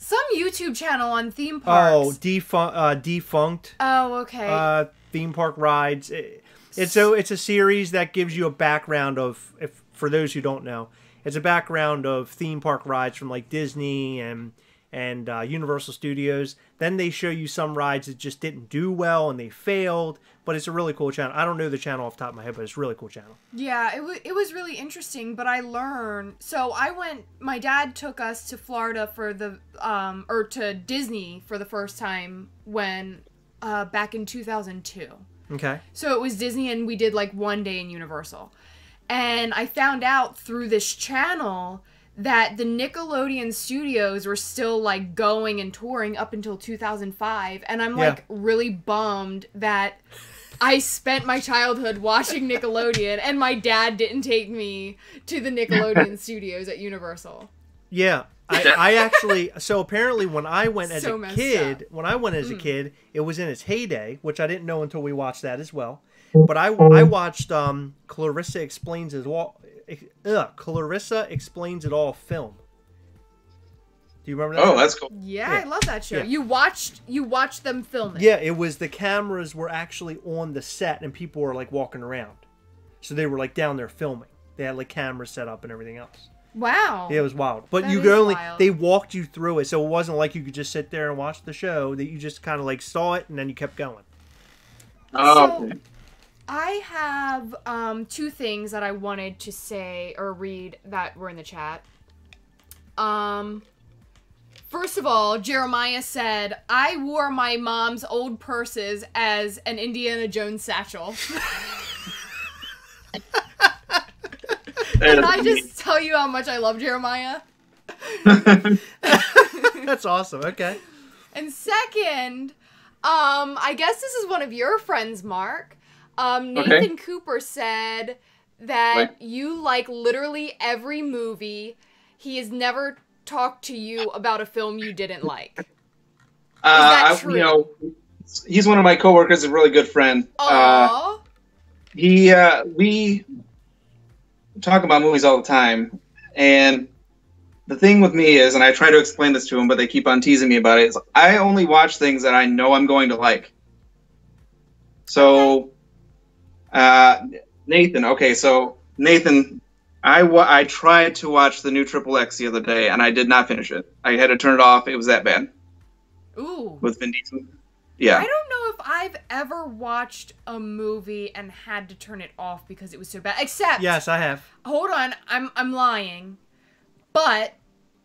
Some YouTube channel on theme parks. Oh, Defunct. Oh, okay. Theme park rides. It's a series that gives you a background of, for those who don't know, it's a background of theme park rides from like Disney and Universal Studios. Then they show you some rides that just didn't do well and they failed. But it's a really cool channel. I don't know the channel off the top of my head, but it's a really cool channel. Yeah, it was really interesting. But I learned. So my dad took us to Florida for or to Disney for the first time when back in 2002. Okay. So it was Disney, and we did like one day in Universal. And I found out through this channel that the Nickelodeon studios were still like going and touring up until 2005, and I'm like really bummed that I spent my childhood watching Nickelodeon and my dad didn't take me to the Nickelodeon studios at Universal. Yeah. I actually, so apparently when I went as a kid, it was in its heyday, which I didn't know until we watched that as well. But I watched Clarissa Explains It All. Clarissa Explains It All film. Do you remember that? Oh, that's cool. Yeah, I love that show. Yeah. You watched them film it. Yeah, it was the cameras were actually on the set and people were like walking around. So they were like down there filming. They had like cameras set up and everything else. Wow. Yeah, it was wild. But wild. They walked you through it, so it wasn't like you could just sit there and watch the show. That you just kind of like saw it and then you kept going. Oh. I have two things that I wanted to say or read that were in the chat. First of all, Jeremiah said, I wore my mom's old purses as an Indiana Jones satchel. Can I just tell you how much I love Jeremiah? That's awesome. Okay. And second, I guess this is one of your friends, Mark. Nathan Cooper said that you like literally every movie. He has never talked to you about a film you didn't like. Is that true? You know, he's one of my coworkers, a really good friend. Aww. We talk about movies all the time, and the thing with me is, and I try to explain this to him, but they keep on teasing me about it, is I only watch things that I know I'm going to like. So, Nathan, I tried to watch the new Triple X the other day, and I did not finish it. I had to turn it off. It was that bad. Ooh. With Vin Diesel. Yeah. I don't know if I've ever watched a movie and had to turn it off because it was so bad. Except, yes, I have. Hold on, I'm lying, but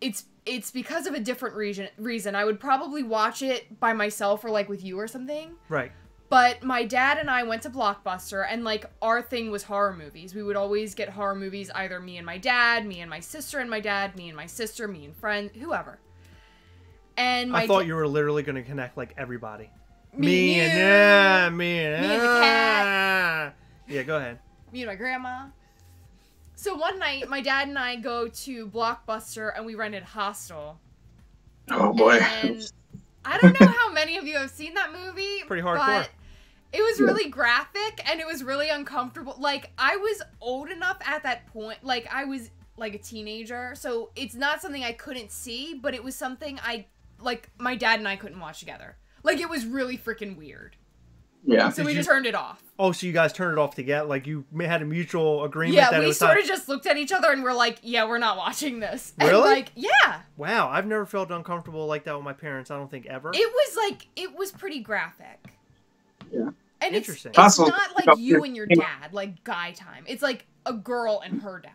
it's because of a different reason. I would probably watch it by myself or like with you or something. Right. But my dad and I went to Blockbuster, and like our thing was horror movies. We would always get horror movies, either me and my dad, me and my sister and my dad, me and my sister, me and friends, whoever. And I thought you were literally going to connect like everybody. Me and the cat. Yeah, go ahead. Me and my grandma. So one night, my dad and I go to Blockbuster, and we rented Hostel. Oh boy. And I don't know how many of you have seen that movie. Pretty hardcore. But it was really graphic, and it was really uncomfortable. Like, I was old enough at that point. Like, I was like a teenager, so it's not something I couldn't see, but it was something my dad and I couldn't watch together. Like, it was really freaking weird. Yeah. So we just turned it off. Oh, so you guys turned it off together? Like, you had a mutual agreement? Yeah, that we it was sort of just looked at each other and we're like, yeah, we're not watching this. Really? And like, yeah. Wow, I've never felt uncomfortable like that with my parents, I don't think ever. It was pretty graphic. Yeah. And interesting. It's not like you and your dad, like guy time. It's like a girl and her dad.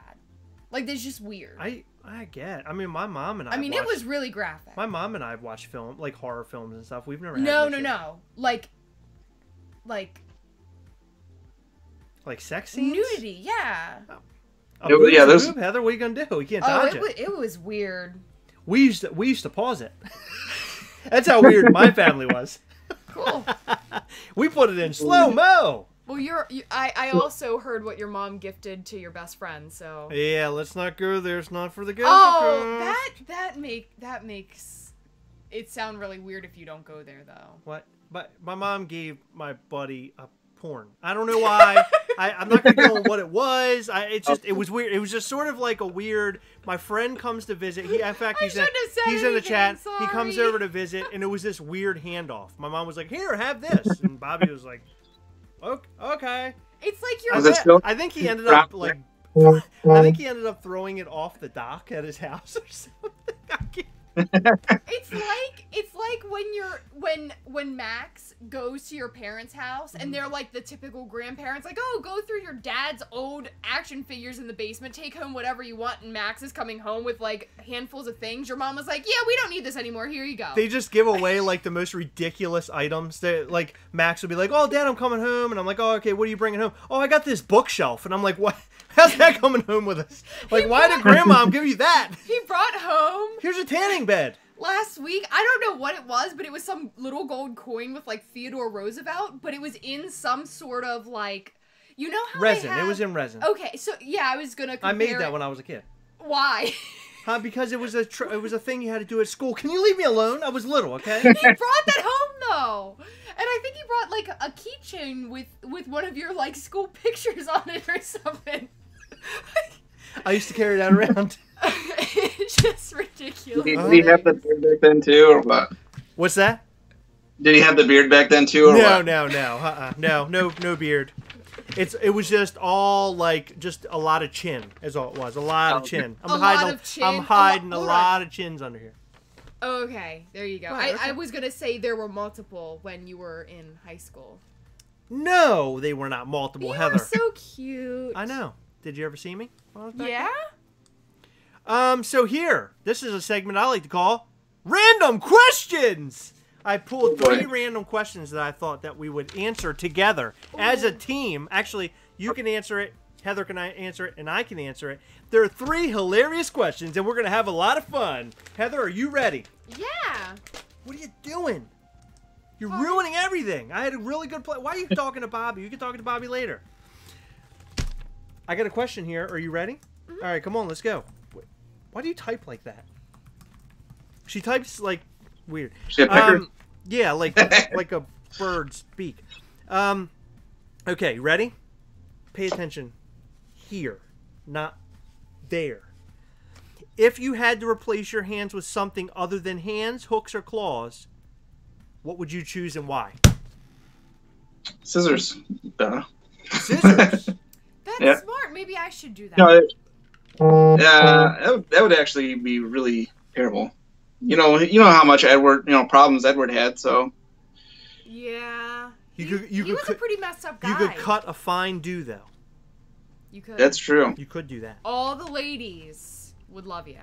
Like, that's just weird. I get. I mean, my mom and I. It was really graphic. My mom and I have watched like horror films and stuff. We've never. No. Like sex scenes. Nudity, yeah. Oh. Yeah, there's Heather. What are you gonna do? You can't dodge it. It was weird. We used to pause it. That's how weird my family was. Cool. We put it in slow mo. Well, I also heard what your mom gifted to your best friend, so. Yeah, let's not go there. It's not for the girls. Oh, that makes it sound really weird if you don't go there, though. What? But my mom gave my buddy a porn. I don't know why. I'm not gonna go on what it was. It was weird. It was just sort of like a weird. My friend comes to visit. He's in the chat. Sorry. He comes over to visit, and it was this weird handoff. My mom was like, "Here, have this," and Bobby was like, "Okay." It's like you're. I think he ended up like. I think he ended up throwing it off the dock at his house or something. It's like when Max goes to your parents' house and they're like the typical grandparents, like, oh, go through your dad's old action figures in the basement, take home whatever you want, and Max is coming home with like handfuls of things. Your mom was like, yeah, we don't need this anymore, here you go. They just give away like the most ridiculous items. Like Max would be like, oh, Dad, I'm coming home, and I'm like, oh, okay, what are you bringing home? Oh, I got this bookshelf, and I'm like, what? How's that coming home with us? Like, why did Grandma give you that? He brought home. Here's a tanning bed. Last week, I don't know what it was, but it was some little gold coin with like Theodore Roosevelt, but it was in some sort of like, you know how resin. It was in resin. Okay, so yeah, I was gonna compare I made that when I was a kid. Why? Because it was a thing you had to do at school. Can you leave me alone? I was little, okay? He brought that home though, and I think he brought like a keychain with one of your like school pictures on it or something. I used to carry that around. It's just ridiculous. Did he have the beard back then too, or what? What's that? Did he have the beard back then too, or what? No beard. It was just all like just a lot of chin, is all it was. A lot of chin. I'm hiding a lot of chins under here. Okay, there you go. Right, I was gonna say there were multiple when you were in high school. No, they were not multiple, You Heather. were so cute. I know. Did you ever see me? When I was back Yeah? there? So here, this is a segment I like to call Random Questions. I pulled 3 random questions that I thought that we would answer together as a team. Actually, you can answer it, Heather can answer it, and I can answer it. There are 3 hilarious questions, and we're going to have a lot of fun. Heather, are you ready? Yeah. What are you doing? You're ruining everything. I had a really good play. Why are you talking to Bobby? You can talk to Bobby later. I got a question here. Are you ready? Mm-hmm. All right, come on, let's go. Why do you type like that? She types like weird. She a pecker? Yeah, like a bird's beak. Okay, ready? Pay attention here, not there. If you had to replace your hands with something other than hands, hooks, or claws, what would you choose and why? Scissors. Scissors. That's smart. Maybe I should do that. No, that would actually be really terrible. You know how much problems Edward had. So Yeah. He was a pretty messed up guy. You could cut a fine do though. You could. that's true. You could do that. All the ladies would love you.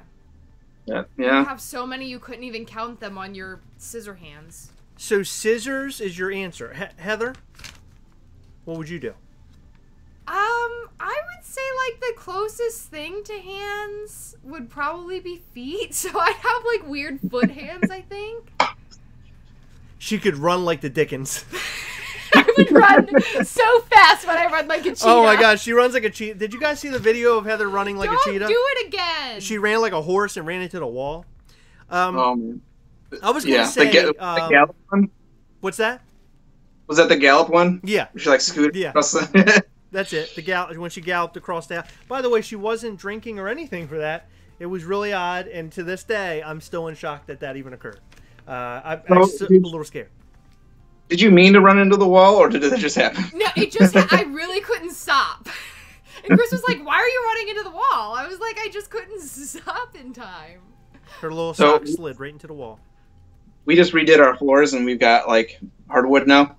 Yeah. You have so many you couldn't even count them on your scissor hands. So scissors is your answer. Heather, what would you do? I would say like the closest thing to hands would probably be feet. So I'd have like weird foot hands, I think. She could run like the Dickens. I would run so fast when I run like a cheetah. Oh my gosh, she runs like a cheetah. Did you guys see the video of Heather running like a cheetah? Don't do it again. She ran like a horse and ran into the wall. Man. I was going to say... the Gallop one? What's that? Was that the Gallop one? Yeah. She like scooted Yeah. across the... That's it. When she galloped across the... By the way, she wasn't drinking or anything for that. It was really odd, and to this day, I'm still in shock that even occurred. I'm a little scared. Did you mean to run into the wall, or did it just happen? No, it just... I really couldn't stop. And Chris was like, why are you running into the wall? I was like, I just couldn't stop in time. Her little sock slid right into the wall. We just redid our floors, and we've got, like, hardwood now.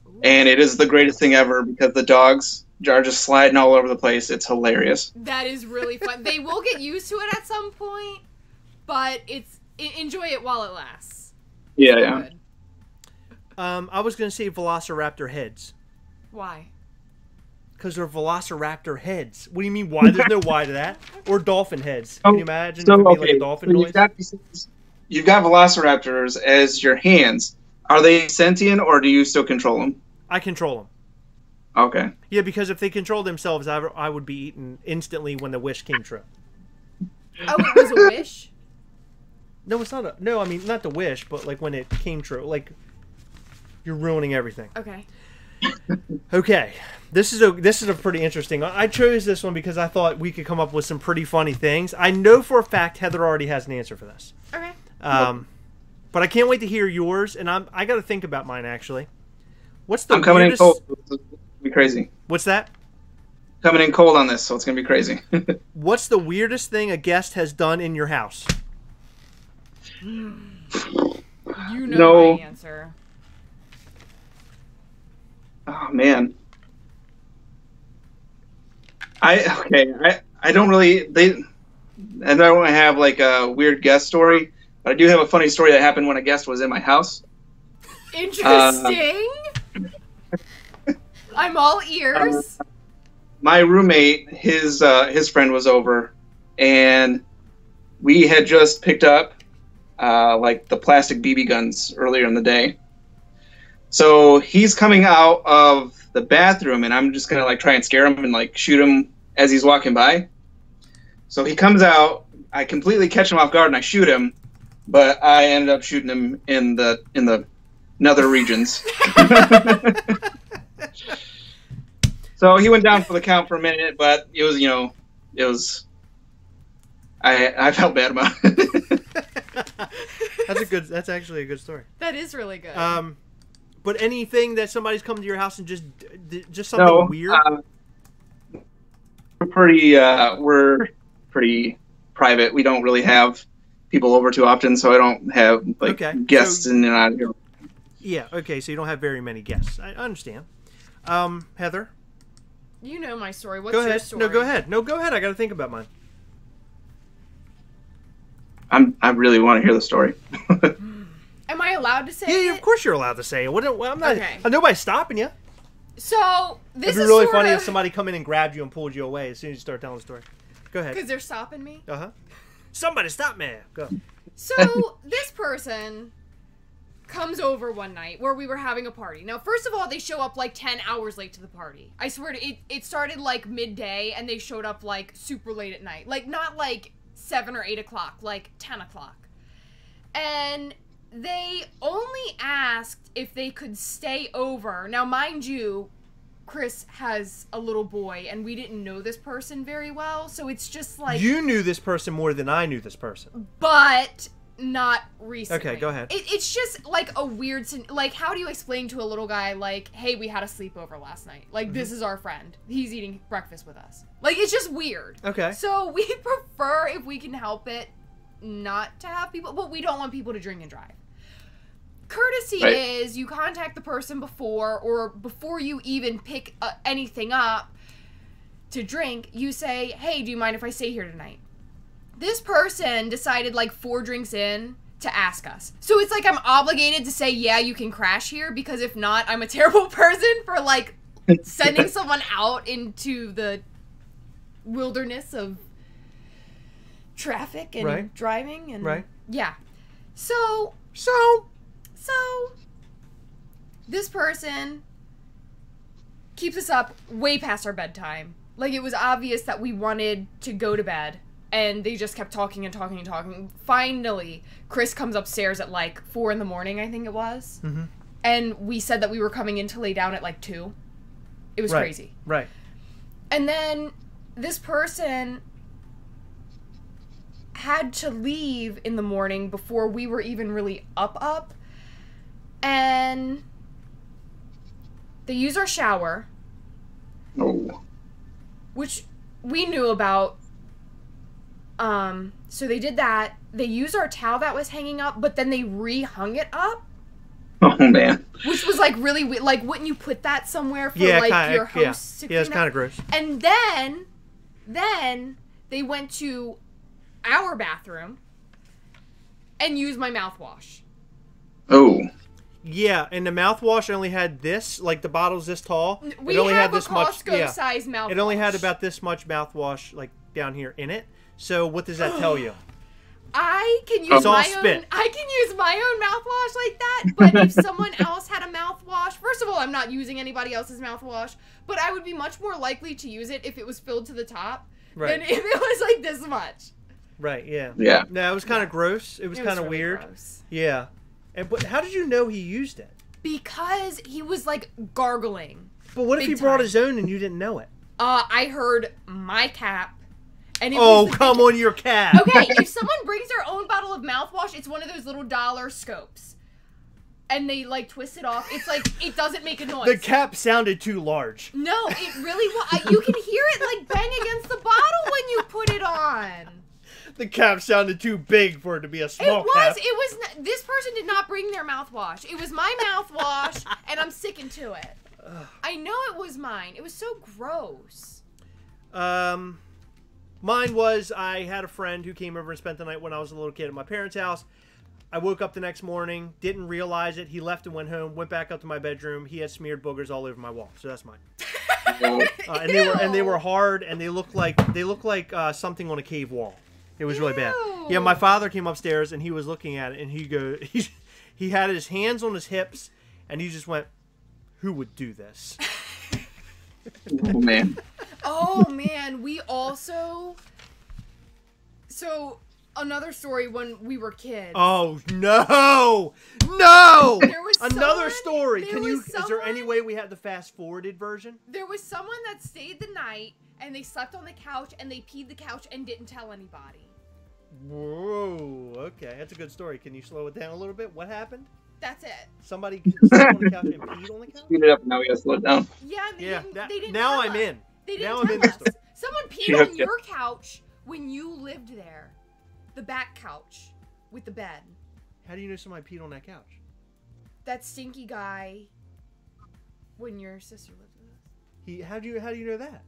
Ooh. And it is the greatest thing ever, because the dogs are just sliding all over the place. It's hilarious. That is really fun. They will get used to it at some point, but enjoy it while it lasts. Yeah. Good. I was going to say velociraptor heads. Why? Because they're velociraptor heads. What do you mean why? There's no why to that. Or dolphin heads. Can you imagine if it'd be like a dolphin noise? You've got velociraptors as your hands. Are they sentient, or do you still control them? I control them. Okay. Yeah, because if they controlled themselves, I would be eaten instantly when the wish came true. Oh, it was a wish? No, it's not a... No, I mean, not the wish, but like when it came true. Like, you're ruining everything. Okay. Okay. This is a pretty interesting... I chose this one because I thought we could come up with some pretty funny things. I know for a fact Heather already has an answer for this. Okay. But I can't wait to hear yours, and I got to think about mine, actually. What's the I'm coming weirdest... in cold. It's going to be crazy. What's that? Coming in cold on this, so it's going to be crazy. What's the weirdest thing a guest has done in your house? You know my answer. Oh, man. I don't really... I don't have, like, a weird guest story, but I do have a funny story that happened when a guest was in my house. Interesting. I'm all ears. My roommate, his friend was over, and we had just picked up like the plastic BB guns earlier in the day. So he's coming out of the bathroom, and I'm just gonna like try and scare him and like shoot him as he's walking by. So he comes out, I completely catch him off guard, and I shoot him, but I ended up shooting him in the nether regions. So he went down for the count for a minute, but it was, I felt bad about it. That's actually a good story. That is really good. But anything that somebody's come to your house and just something weird? We're pretty private. We don't really have people over too often, so I don't have like guests in and out here. Yeah, okay, so you don't have very many guests. I understand. Heather. You know my story. What's Go your ahead. story? No, go ahead. No, go ahead. I got to think about mine. I really want to hear the story. Am I allowed to say Yeah, it? of course you're allowed to say it. I'm not. Okay. Nobody's stopping you. So, this It'd be is really sorta... funny if somebody come in and grabbed you and pulled you away as soon as you start telling the story. Go ahead. Because they're stopping me? Uh-huh. Somebody stop me. Go. So, this person comes over one night where we were having a party. Now, first of all, they show up like 10 hours late to the party. I swear to it started like midday and they showed up like super late at night. Like, not like 7 or 8 o'clock, like 10 o'clock. And they only asked if they could stay over. Now, mind you, Chris has a little boy, and we didn't know this person very well, so it's just like... You knew this person more than I knew this person. But not recently. Okay, go ahead. It's just like a weird... Like, how do you explain to a little guy, like, hey, we had a sleepover last night. Like, this is our friend. He's eating breakfast with us. Like, it's just weird. Okay. So we prefer, if we can help it, not to have people... But we don't want people to drink and drive. Courtesy is you contact the person before, or before you even pick anything up to drink, you say, hey, do you mind if I stay here tonight? This person decided like 4 drinks in to ask us. So it's like I'm obligated to say, yeah, you can crash here, because if not, I'm a terrible person for like sending someone out into the wilderness of traffic and driving. And yeah. So this person keeps us up way past our bedtime. Like, it was obvious that we wanted to go to bed, and they just kept talking and talking and talking. Finally, Chris comes upstairs at like 4 in the morning, I think it was. Mm-hmm. And we said that we were coming in to lay down at like 2. It was crazy. Right. And then this person had to leave in the morning before we were even really up. And they use our shower. Oh. Which we knew about. So they did that. They used our towel that was hanging up, but then they re-hung it up. Oh, man. Which was like really weird. Like, wouldn't you put that somewhere for your host to clean it's kind of gross. And then they went to our bathroom and used my mouthwash. Oh. Yeah, and the mouthwash only had this, like the bottle's this tall. We it only have had this a Costco-size much, mouthwash. It only had about this much mouthwash, like down here in it. So what does that tell you? I can use I can use my own mouthwash like that, but if someone else had a mouthwash, first of all, I'm not using anybody else's mouthwash, but I would be much more likely to use it if it was filled to the top than if it was like this much. Right, yeah. Yeah. No, it was kind of gross. It was kind of really weird. Gross. Yeah. But how did you know he used it? Because he was like gargling. But what if he brought his own and you didn't know it? I heard my cap. And it was come on your cap. Okay, if someone brings their own bottle of mouthwash, it's one of those little dollar scopes. And they like twist it off. It's like, it doesn't make a noise. The cap sounded too large. No, it really was. You can hear it like bang against the bottle when you put it on. The cap sounded too big for it to be a small cap. It was. This person did not bring their mouthwash. It was my mouthwash, and I'm sticking to it. I know it was mine. It was so gross. Mine was, I had a friend who came over and spent the night when I was a little kid at my parents' house. I woke up the next morning, didn't realize it. He left and went home, went back up to my bedroom. He had smeared boogers all over my wall. So that's mine. And they were hard, and they looked like something on a cave wall. It was really bad. Yeah, my father came upstairs and he was looking at it, and he had his hands on his hips, and he just went, "Who would do this?" Oh, man. Oh, man. We also... So, another story when we were kids. Oh, no! No! There was another story. Is there any way we had the fast-forwarded version? There was someone that stayed the night, and they slept on the couch, and they peed the couch and didn't tell anybody. Whoa, okay. That's a good story. Can you slow it down a little bit? What happened? That's it. Somebody slept on the couch and peed on the couch? Speed it up, now we gotta slow it down. Yeah, they didn't now tell I'm us. in. They didn't now tell I'm in us. the story. Someone peed on your couch when you lived there. The back couch with the bed. How do you know somebody peed on that couch? That stinky guy when your sister lived there. How do you know that?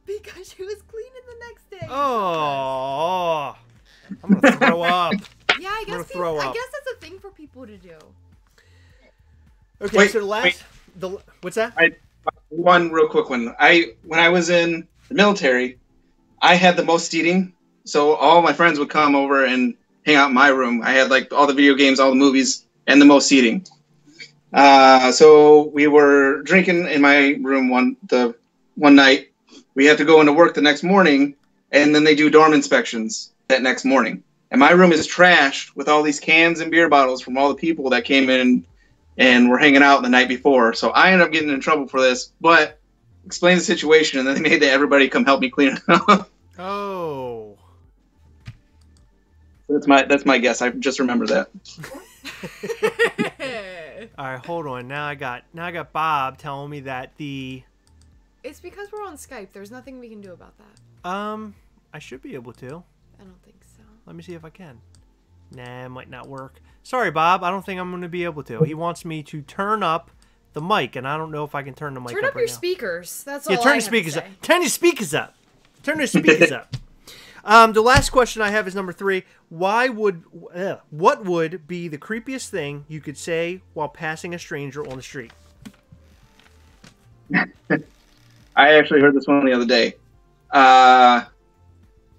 Because she was cleaning the next day. Oh, I'm gonna throw up. Yeah, I guess that's a thing for people to do. Okay, Wait, so what's that? One real quick one. When I was in the military, I had the most seating, so all my friends would come over and hang out in my room. I had like all the video games, all the movies, and the most seating. So we were drinking in my room one night. We had to go into work the next morning, and then they do dorm inspections that next morning. And my room is trashed with all these cans and beer bottles from all the people that came in and were hanging out the night before. So I ended up getting in trouble for this, but explained the situation, and then they made everybody come help me clean it up. Oh. That's my guess. I just remember that. All right, hold on. Now I got Bob telling me that It's because we're on Skype. There's nothing we can do about that. I should be able to. I don't think so. Let me see if I can. Nah, it might not work. Sorry, Bob. I don't think I'm going to be able to. He wants me to turn up the mic, and I don't know if I can turn the mic up Turn up right your now. speakers. That's all. Yeah, turn the speakers up. Turn your speakers up. Turn your speakers up. The last question I have is number 3. What would be the creepiest thing you could say while passing a stranger on the street? I actually heard this one the other day.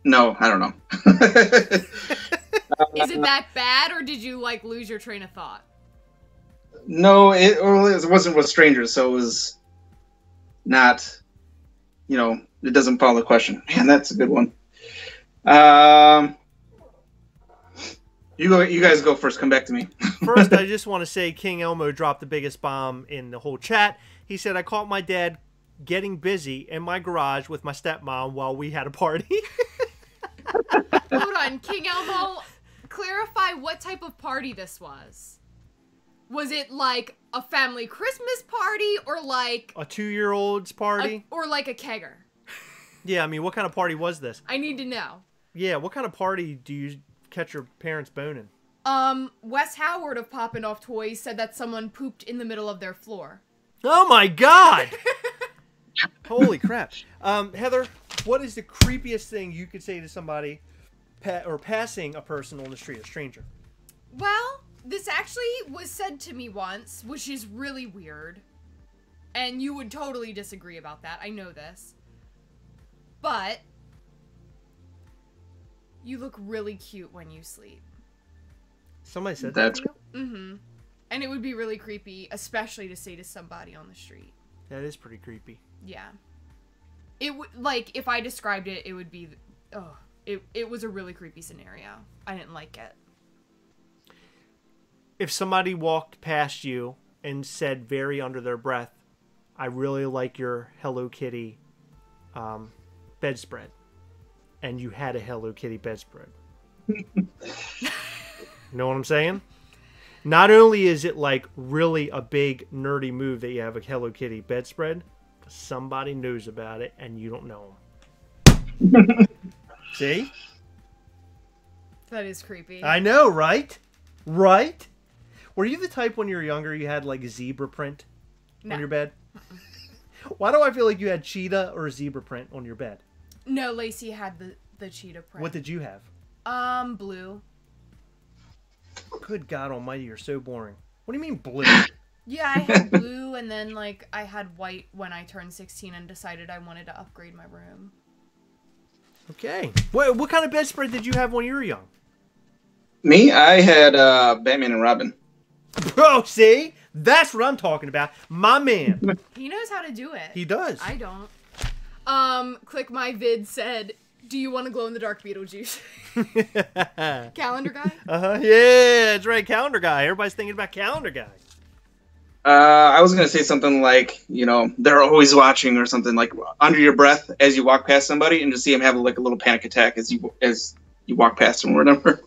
No, I don't know. Is it that bad, or did you like lose your train of thought? No, it wasn't with strangers, so it was not. It doesn't follow the question. Man, that's a good one. You guys go first. Come back to me. First, I just want to say King Elmo dropped the biggest bomb in the whole chat. He said, I caught my dad getting busy in my garage with my stepmom while we had a party. Hold on, King Elmo, clarify what type of party this was. Was it like a family Christmas party, or like a 2-year-old's party? Or like a kegger? Yeah, I mean, what kind of party was this? I need to know. Yeah, what kind of party do you catch your parents boning? Wes Howard of Poppin' Off Toys said that someone pooped in the middle of their floor. Oh my god! Holy crap. Heather, what is the creepiest thing you could say to somebody or passing a person on the street, a stranger? Well, this actually was said to me once, which is really weird. And you would totally disagree about that. I know this. But you look really cute when you sleep. Somebody said that to you? Mm-hmm. And it would be really creepy, especially to say to somebody on the street. That is pretty creepy. Yeah. It would, like, if I described it, it would be, it was a really creepy scenario. I didn't like it. If somebody walked past you and said very under their breath, I really like your Hello Kitty bedspread, and you had a Hello Kitty bedspread. Know what I'm saying? Not only is it like really a big nerdy move that you have a Hello Kitty bedspread, but somebody knows about it and you don't know them. See? That is creepy. I know, right? Right? Were you the type when you were younger you had like zebra print on your bed? Why do I feel like you had cheetah or zebra print on your bed? No, Lacey had the cheetah print. What did you have? Blue. Good God almighty, you're so boring. What do you mean blue? Yeah, I had blue, and then like I had white when I turned 16 and decided I wanted to upgrade my room. Okay. What kind of bedspread did you have when you were young? Me? I had Batman and Robin. Bro, see? That's what I'm talking about. My man. He knows how to do it. He does. I don't. Click my vid said, do you want to glow in the dark Beetlejuice? Calendar guy? Yeah, that's right. Calendar guy. Everybody's thinking about calendar guy. I was going to say something like, they're always watching or something, like under your breath as you walk past somebody and just see them have like a little panic attack as you walk past them or whatever.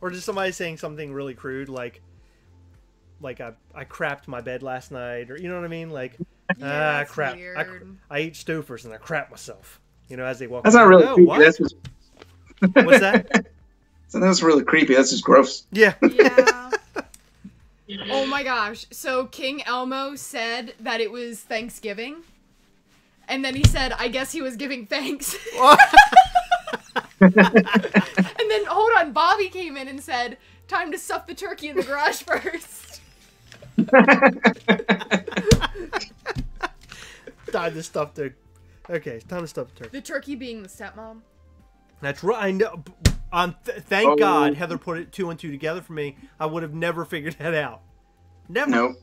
Or just somebody saying something really crude like I crapped my bed last night, or you know what I mean? Like, yeah, crap. Weird. I ate Stouffer's and I crapped myself. As they walk. That's not really creepy. What? That's just... What's that? That's really creepy. That's just gross. Yeah. Yeah. Oh my gosh. So King Elmo said that it was Thanksgiving. And then he said, I guess he was giving thanks. And then, hold on, Bobby came in and said, time to stuff the turkey in the garage first. Time to stuff the... Okay, it's time to stuff the turkey. The turkey being the stepmom. That's right. I know. Thank God Heather put it 2 and 2 together for me. I would have never figured that out. Never. Nope.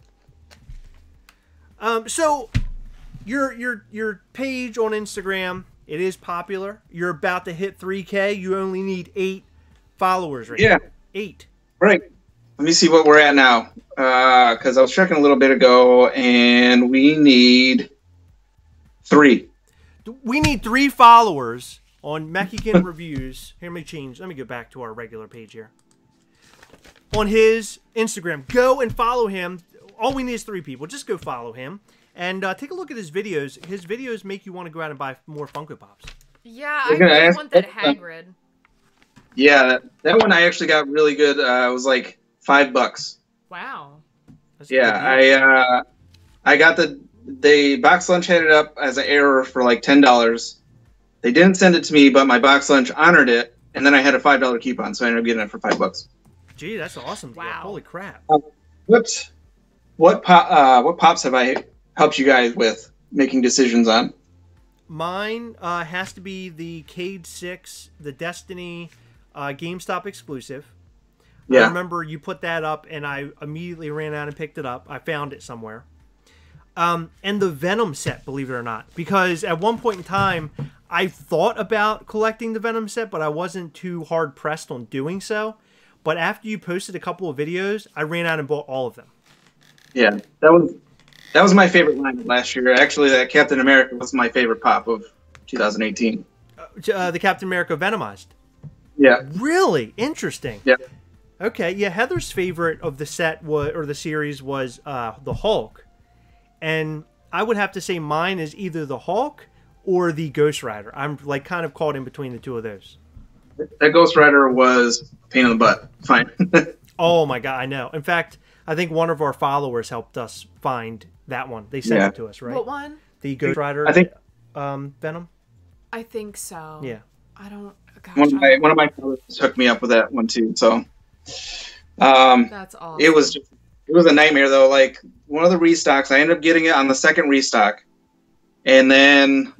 So your page on Instagram, it is popular. You're about to hit 3K. You only need 8 followers right now. 8. Right. Let me see what we're at now. Because I was checking a little bit ago, and we need 3. We need 3 followers on Mexican Reviews. Here, let me go back to our regular page here. On his Instagram, go and follow him. All we need is 3 people. Just go follow him. And take a look at his videos. His videos make you want to go out and buy more Funko Pops. Yeah, I really want that Hagrid. Yeah, that one I actually got really good. It was like $5. Wow. Yeah, I got the box lunch had it up as an error for like $10. They didn't send it to me, but my box lunch honored it, and then I had a $5 coupon, so I ended up getting it for $5. Gee, that's awesome. Wow. Yeah, holy crap. What pops have I helped you guys with making decisions on? Mine has to be the Cade 6, the Destiny GameStop exclusive. Yeah. I remember you put that up, and I immediately ran out and picked it up. I found it somewhere. And the Venom set, believe it or not. Because at one point in time, I thought about collecting the Venom set, but I wasn't too hard-pressed on doing so. But after you posted a couple of videos, I ran out and bought all of them. Yeah, that was my favorite line last year. Actually, that Captain America was my favorite pop of 2018. The Captain America Venomized. Yeah. Really? Interesting. Yeah. Okay, yeah, Heather's favorite of the set or the series was the Hulk. And I would have to say mine is either the Hulk or the Ghost Rider. I'm like kind of caught in between the two of those. That Ghost Rider was a pain in the butt. Fine. Oh my God, I know. In fact, I think one of our followers helped us find that one. They sent it to us, right? What one? The Ghost Rider. I think Venom. I think so. Yeah. I don't. Gosh, one of my followers hooked me up with that one too. So that's awesome. It was a nightmare though. Like one of the restocks, I ended up getting it on the second restock, and then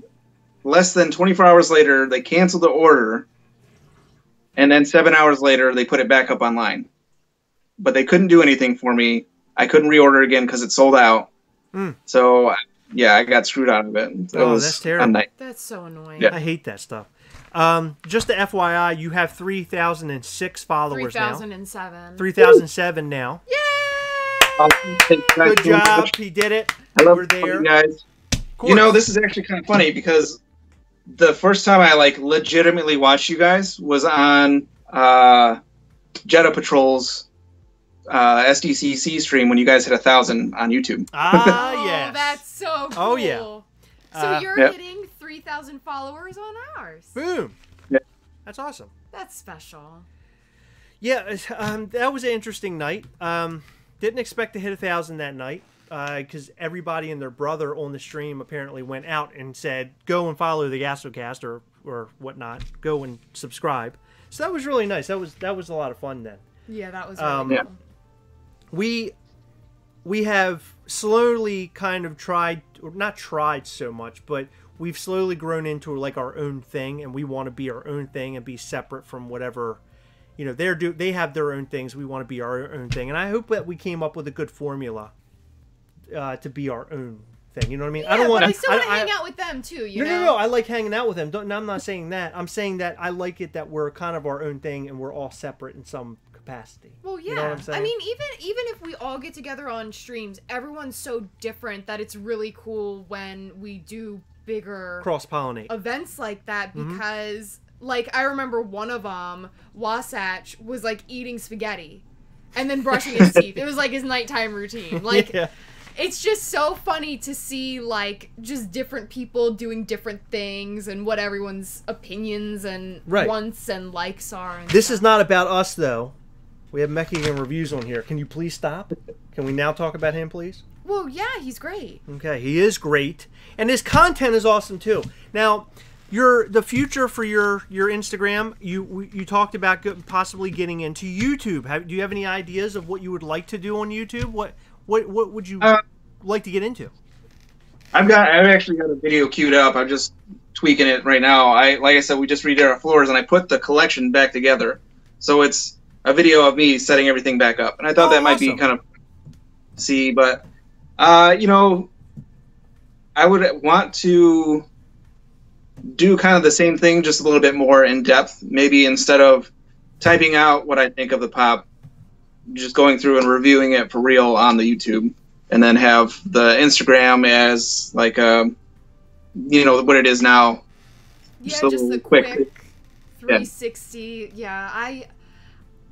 less than 24 hours later, they canceled the order, and then 7 hours later, they put it back up online. But they couldn't do anything for me. I couldn't reorder again because it sold out. So yeah, I got screwed out of it. That's terrible. That's so annoying. Yeah. I hate that stuff. Just to FYI, you have 3,006 followers 3,007. now. 3,007 now. Yay! Good job. He did it. I love We're there. you guys. You know, this is actually kind of funny because the first time I like legitimately watched you guys was on Jetta Patrol's SDCC stream when you guys hit 1,000 on YouTube. Ah, yes. Oh, that's so cool. Oh, yeah. So you're hitting 3,000 followers on ours. Boom. Yeah. That's awesome. That's special. Yeah, that was an interesting night. Didn't expect to hit 1,000 that night because everybody and their brother on the stream apparently went out and said, go and follow the Gastlecast or whatnot. Go and subscribe. So that was really nice. That was a lot of fun then. Yeah, that was really cool. We have slowly kind of tried, or not tried so much, but we've slowly grown into like our own thing, and we want to be our own thing and be separate from whatever, you know, they have their own things. We want to be our own thing, and I hope that we came up with a good formula to be our own thing. You know what I mean? Yeah, but I still want to hang out with them too. You know? No. I like hanging out with them. I'm not saying that. I'm saying that I like it that we're kind of our own thing and we're all separate in some capacity. Well, yeah. You know what I'm saying? I mean, even if we all get together on streams, everyone's so different that it's really cool when we do bigger cross-pollinate events like that because, like, I remember one of them, Wasatch, was like eating spaghetti and then brushing his teeth. It was like his nighttime routine. Like, it's just so funny to see, like, just different people doing different things and what everyone's opinions and wants and likes are. And this is not about us, though. We have Mexican reviews on here. Can you please stop? Can we now talk about him, please? Well, yeah, he's great. Okay, he is great, and his content is awesome too. Now, the future for your Instagram, you talked about possibly getting into YouTube. Do you have any ideas of what you would like to do on YouTube? What would you like to get into? I've actually got a video queued up. I'm just tweaking it right now. Like I said, we just redid our floors, and I put the collection back together. So it's a video of me setting everything back up, and I thought that might be kind of but you know, I would want to do kind of the same thing, just a little bit more in depth. Maybe instead of typing out what I think of the pop, just going through and reviewing it for real on the YouTube, and then have the Instagram as like you know, what it is now. Yeah, just the quick 360. Yeah,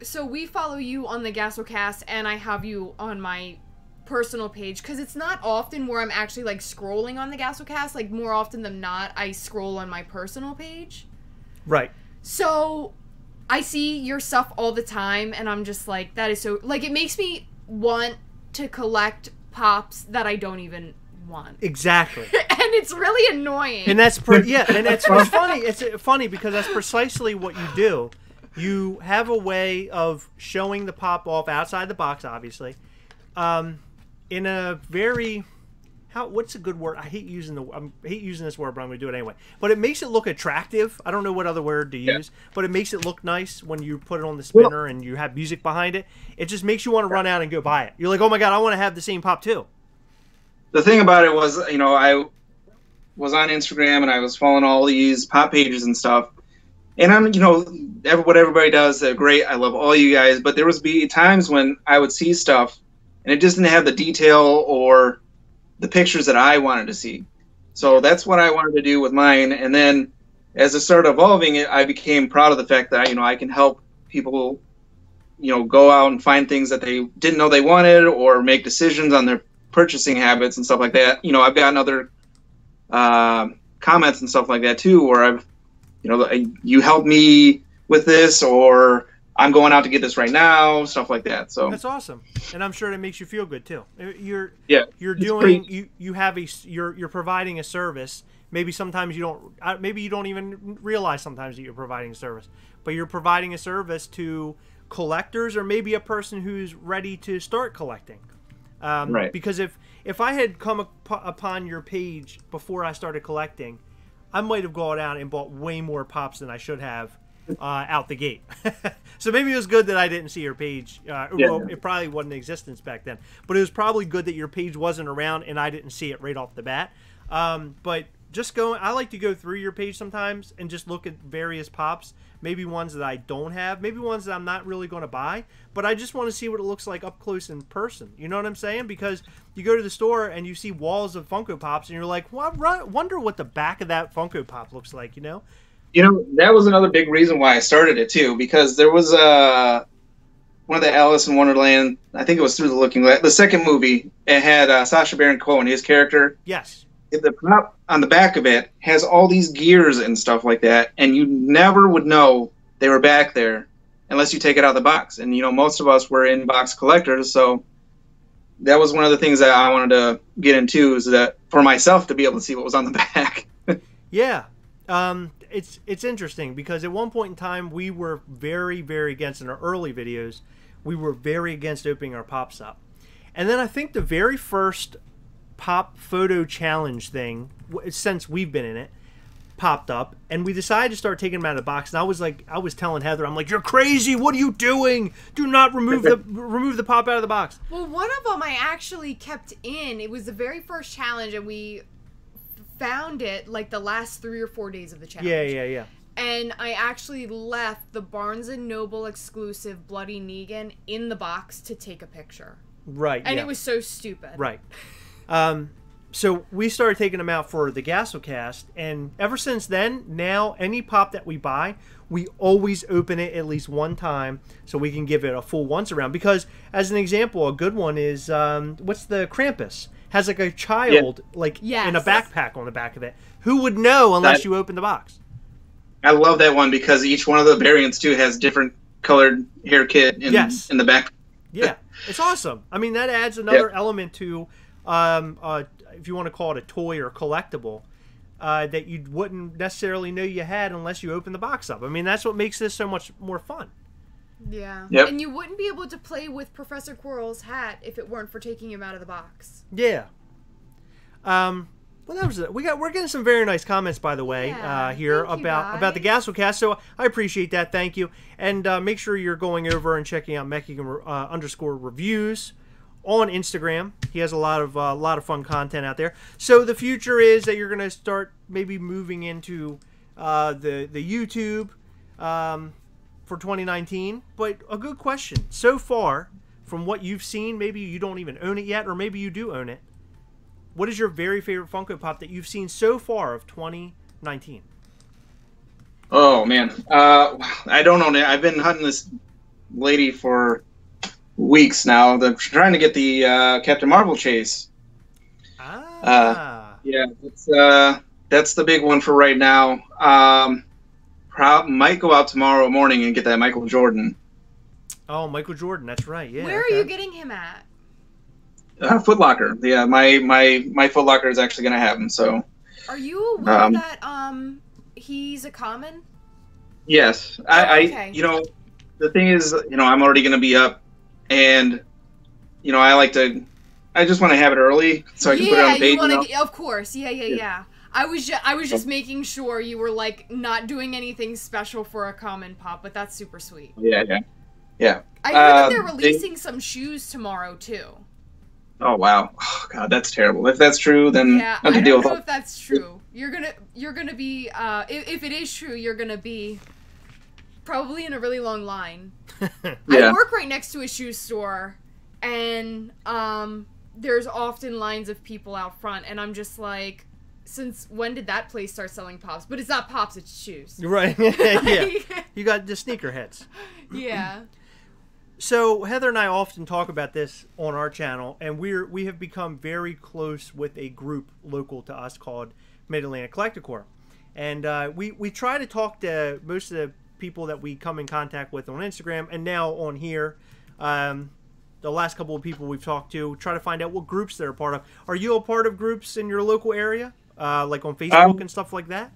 so we follow you on the Gastlecast, and I have you on my personal page, because it's not often where I'm actually like scrolling on the Gastlecast. Like, more often than not, I scroll on my personal page. Right. So I see your stuff all the time, and I'm just like, that is so, like, it makes me want to collect pops that I don't even want. Exactly. And it's really annoying. And that's and it's funny. It's funny because that's precisely what you do. You have a way of showing the pop off outside the box, obviously, in a very what's a good word? I hate using this word, but I'm going to do it anyway. But it makes it look attractive. I don't know what other word to use, but it makes it look nice when you put it on the spinner and you have music behind it. It just makes you want to run out and go buy it. You're like, oh my god, I want to have the same pop too. The thing about it was, you know, I was on Instagram and I was following all these pop pages and stuff. And I'm, you know, what everybody does, they're great. I love all you guys. But there would be times when I would see stuff and it just didn't have the detail or the pictures that I wanted to see. So that's what I wanted to do with mine. And then as it started evolving, I became proud of the fact that, you know, I can help people, you know, go out and find things that they didn't know they wanted, or make decisions on their purchasing habits and stuff like that. You know, I've gotten other comments and stuff like that too, where I've, you know, you helped me with this, or I'm going out to get this right now, stuff like that. So that's awesome, and I'm sure it makes you feel good too. You're providing a service. Maybe sometimes you don't. Maybe you don't even realize sometimes that you're providing a service, but you're providing a service to collectors, or maybe a person who's ready to start collecting. Right. Because if I had come upon your page before I started collecting, I might have gone out and bought way more pops than I should have out the gate. So maybe it was good that I didn't see your page. Well, it probably wasn't in existence back then. But it was probably good that your page wasn't around and I didn't see it right off the bat. But just I like to go through your page sometimes and just look at various pops. Maybe ones that I don't have. Maybe ones that I'm not really going to buy. But I just want to see what it looks like up close in person. You know what I'm saying? Because you go to the store and you see walls of Funko Pops and you're like, well, I wonder what the back of that Funko Pop looks like, you know? You know, that was another big reason why I started it too, because there was one of the Alice in Wonderland, I think it was Through the Looking Glass, the second movie. It had Sacha Baron Cohen, his character. Yes. The prop on the back of it has all these gears and stuff like that, and you never would know they were back there unless you take it out of the box. And, you know, most of us were in-box collectors, so that was one of the things that I wanted to get into, is that for myself to be able to see what was on the back. Yeah. It's interesting because at one point in time we were very, very against, in our early videos, we were very against opening our pops up. And then I think the very first pop photo challenge thing, since we've been in it, popped up, and we decided to start taking them out of the box. And I was telling Heather, I'm like, you're crazy, what are you doing? Do not remove the pop out of the box. Well, one of them I actually kept in. It was the very first challenge, and we found it like the last 3 or 4 days of the challenge. Yeah. And I actually left the Barnes & Noble exclusive Bloody Negan in the box to take a picture. Right. And it was so stupid. Right. So we started taking them out for the Gastlecast, and ever since then, now any pop that we buy, we always open it at least one time so we can give it a full once around. Because, as an example, a good one is, what's the Krampus? Has like a child in a backpack on the back of it. Who would know unless you open the box? I love that one because each one of the variants too has different colored hair kit Yes. in the back. Yeah, it's awesome. I mean, that adds another element to, if you want to call it a toy or collectible, that you wouldn't necessarily know you had unless you open the box up. I mean, that's what makes this so much more fun. Yeah. Yep. And you wouldn't be able to play with Professor Quirrell's hat if it weren't for taking him out of the box. Yeah. Well, that was it. We're getting some very nice comments, by the way, Yeah, here thank you, about the Gastlecast. So I appreciate that. Thank you. And make sure you're going over and checking out Mexican underscore reviews on Instagram. He has a lot of fun content out there. So the future is that you're going to start maybe moving into the YouTube for 2019. But a good question so far from what you've seen. Maybe you don't even own it yet, or maybe you do own it. What is your very favorite Funko Pop that you've seen so far of 2019? Oh man, I don't know. I've been hunting this lady for weeks now. They're trying to get the Captain Marvel chase. Yeah, that's the big one for right now. Might go out tomorrow morning and get that Michael Jordan. Oh, Michael Jordan. That's right. Yeah. Where are you getting him at? Foot Locker. Yeah, my Foot Locker is actually going to have him. So. Are you aware that he's a common? Yes, okay. You know, the thing is, you know, I'm already going to be up, and you know, I just want to have it early so I can put it on the page. Of course. Yeah. I was just making sure you were like not doing anything special for a common pop, but that's super sweet. Yeah. I heard that they're releasing some shoes tomorrow too. Oh wow! Oh god, that's terrible. If that's true, then I don't know if that's true. You're gonna be if it is true, you're gonna be probably in a really long line. I work right next to a shoe store, and there's often lines of people out front, and I'm just like, since when did that place start selling pops? But it's not pops, it's shoes. Right. Yeah. You got the sneakerheads. Yeah. So Heather and I often talk about this on our channel, and we have become very close with a group local to us called Mid-Atlantic Collecticore. And we try to talk to most of the people that we come in contact with on Instagram and now on here. The last couple of people we've talked to, try to find out what groups they're a part of. Are you a part of groups in your local area, like on Facebook and stuff like that?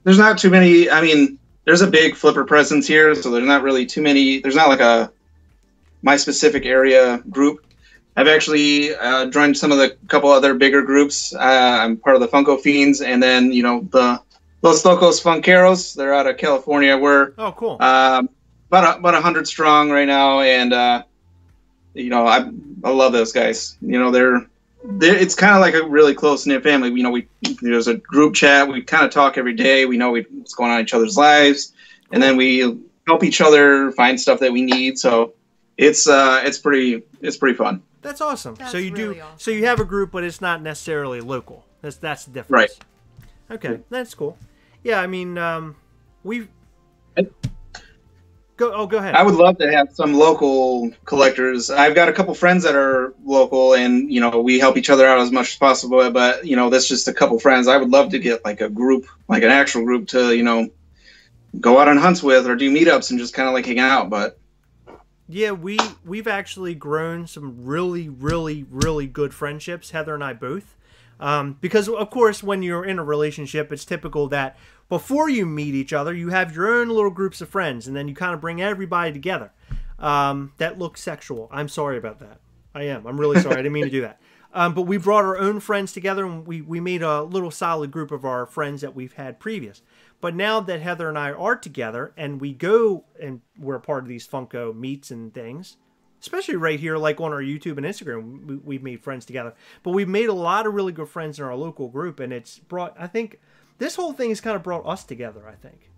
There's not too many. I mean, there's a big flipper presence here, so there's not really too many. There's not like a my specific area group. I've actually joined some of the couple other bigger groups. I'm part of the Funko Fiends, and then you know the Los Locos Funkeros. They're out of California. We're cool. About 100 strong right now, and you know I love those guys. You know they're it's kind of like a really close knit family. You know there's a group chat. We kind of talk every day. We know what's going on in each other's lives, and then we help each other find stuff that we need. So. It's pretty fun. That's awesome. That's so you really do awesome. So you have a group, but it's not necessarily local. That's the difference. Right. Okay, that's cool. Yeah, I mean, go ahead. I would love to have some local collectors. I've got a couple friends that are local, and you know we help each other out as much as possible. But you know that's just a couple friends. I would love to get like a group, like an actual group, to you know go out on hunts with or do meetups and just kind of like hang out. But yeah, we've actually grown some really, really, really good friendships, Heather and I both. Because, of course, when you're in a relationship, it's typical that before you meet each other, you have your own little groups of friends, and then you kind of bring everybody together. That looks sexual. I'm sorry about that. I am. I'm really sorry. I didn't mean to do that. But we brought our own friends together, and we made a little solid group of our friends that we've had previous. But now that Heather and I are together, and we go and we're a part of these Funko meets and things, especially right here, like on our YouTube and Instagram, we've made friends together. But we've made a lot of really good friends in our local group, and it's brought, I think, this whole thing has kind of brought us together, I think.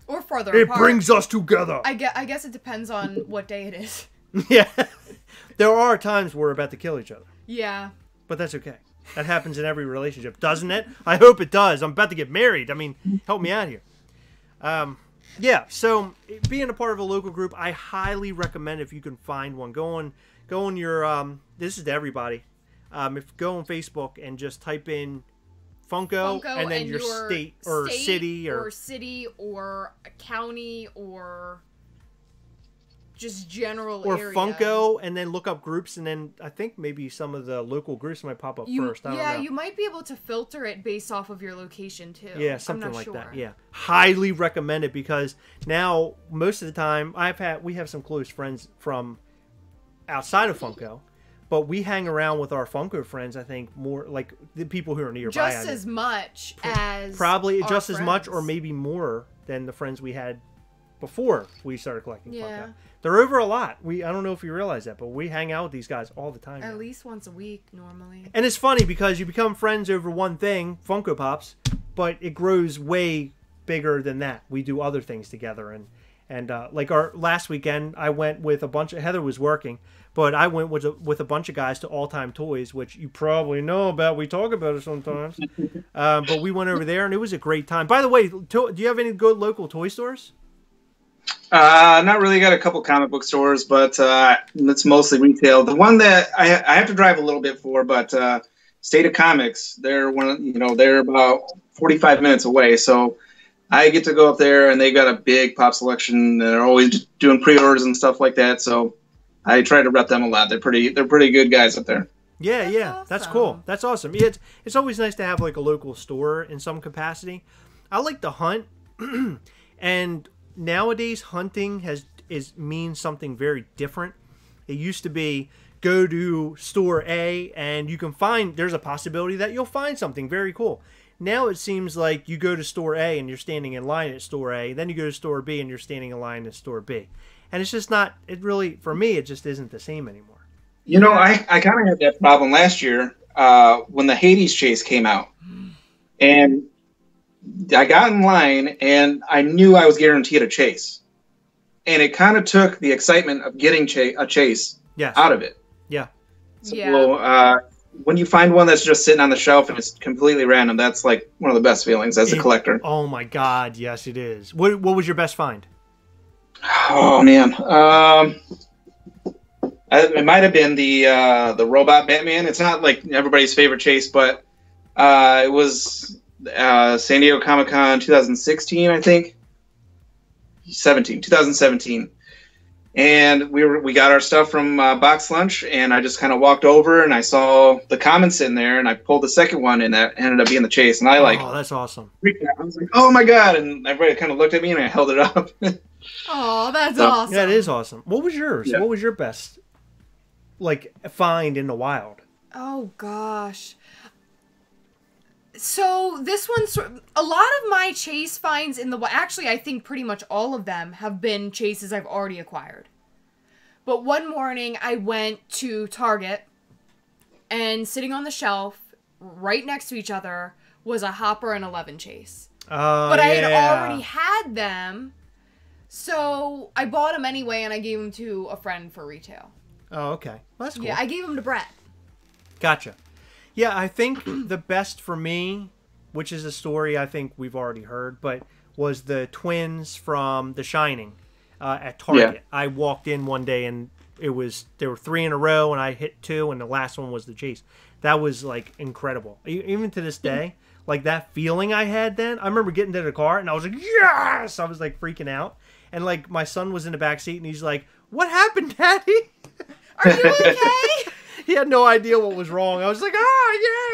Or farther it apart. brings us together. I guess it depends on what day it is. Yeah. There are times we're about to kill each other. Yeah. But that's okay. That happens in every relationship, doesn't it? I hope it does. I'm about to get married. I mean, help me out here. Yeah, so being a part of a local group, I highly recommend if you can find one. Go on your, this is to everybody. If go on Facebook and just type in Funko, Funko and then your state or city or a county or just general or area. Funko, and then look up groups, and then I think maybe some of the local groups might pop up first. I don't know. You might be able to filter it based off of your location too. Yeah, something like that. Yeah, highly recommend it, because now most of the time we have some close friends from outside of Funko, but we hang around with our Funko friends. I think more like the people who are nearby. Just as much as probably just friends. as much, or maybe more than the friends we had before we started collecting Funko. They're over a lot. I don't know if you realize that, but we hang out with these guys all the time. At least once a week, normally. And it's funny because you become friends over one thing, Funko Pops, but it grows way bigger than that. We do other things together, and like our last weekend, I went with a bunch of Heather was working, but I went with a bunch of guys to All Time Toys, which you probably know about. We talk about it sometimes, but we went over there and it was a great time. By the way, do you have any good local toy stores? Not really. Got a couple comic book stores, but it's mostly retail. The one that I have to drive a little bit for, but State of Comics, they're they're about 45 minutes away, so I get to go up there, and they got a big pop selection. They're always doing pre-orders and stuff like that, so I try to rep them a lot. They're pretty good guys up there. Yeah, awesome. That's cool. That's awesome. Yeah, it's always nice to have like a local store in some capacity. I like to hunt, and nowadays hunting means something very different. It used to be go to store A and there's a possibility that you'll find something very cool. Now it seems like you go to store A and you're standing in line at store A, then you go to store B and you're standing in line at store B. And it's just not, for me, it just isn't the same anymore. I kind of had that problem last year when the Hades chase came out. And I got in line, and I knew I was guaranteed a chase. And it kind of took the excitement of getting a chase out of it. Yeah. So when you find one that's just sitting on the shelf and it's completely random, that's like one of the best feelings as a collector. Oh, my God. Yes, it is. What was your best find? Oh, man. It might have been the robot Batman. It's not like everybody's favorite chase, but it was San Diego Comic-Con 2016, I think. 2017. And we got our stuff from Box Lunch, and I just kind of walked over and I saw the comments in there, and I pulled the second one, and that ended up being the chase. And oh, that's awesome. I was like, oh my God. And everybody kind of looked at me, and I held it up. Oh, that's awesome. That is awesome. What was yours? Yeah. What was your best find in the wild? Oh gosh. So this one's a lot of my chase finds actually I think pretty much all of them have been chases I've already acquired. But one morning I went to Target, and sitting on the shelf right next to each other was a Hopper and 11 chase. But I had already had them, so I bought them anyway, and I gave them to a friend for retail. Oh, okay. Well, that's cool. Yeah, I gave them to Brett. Gotcha. Yeah, I think the best for me, which is a story I think we've already heard, but was the twins from The Shining at Target. Yeah. I walked in one day, and there were 3 in a row, and I hit 2, and the last one was the chase. That was like incredible. Even to this day, like that feeling I had then, I remember getting to the car, and I was like, yes! I was like freaking out. And like my son was in the back seat, and he's like, what happened, Daddy? Are you okay? He had no idea what was wrong. I was like, yeah,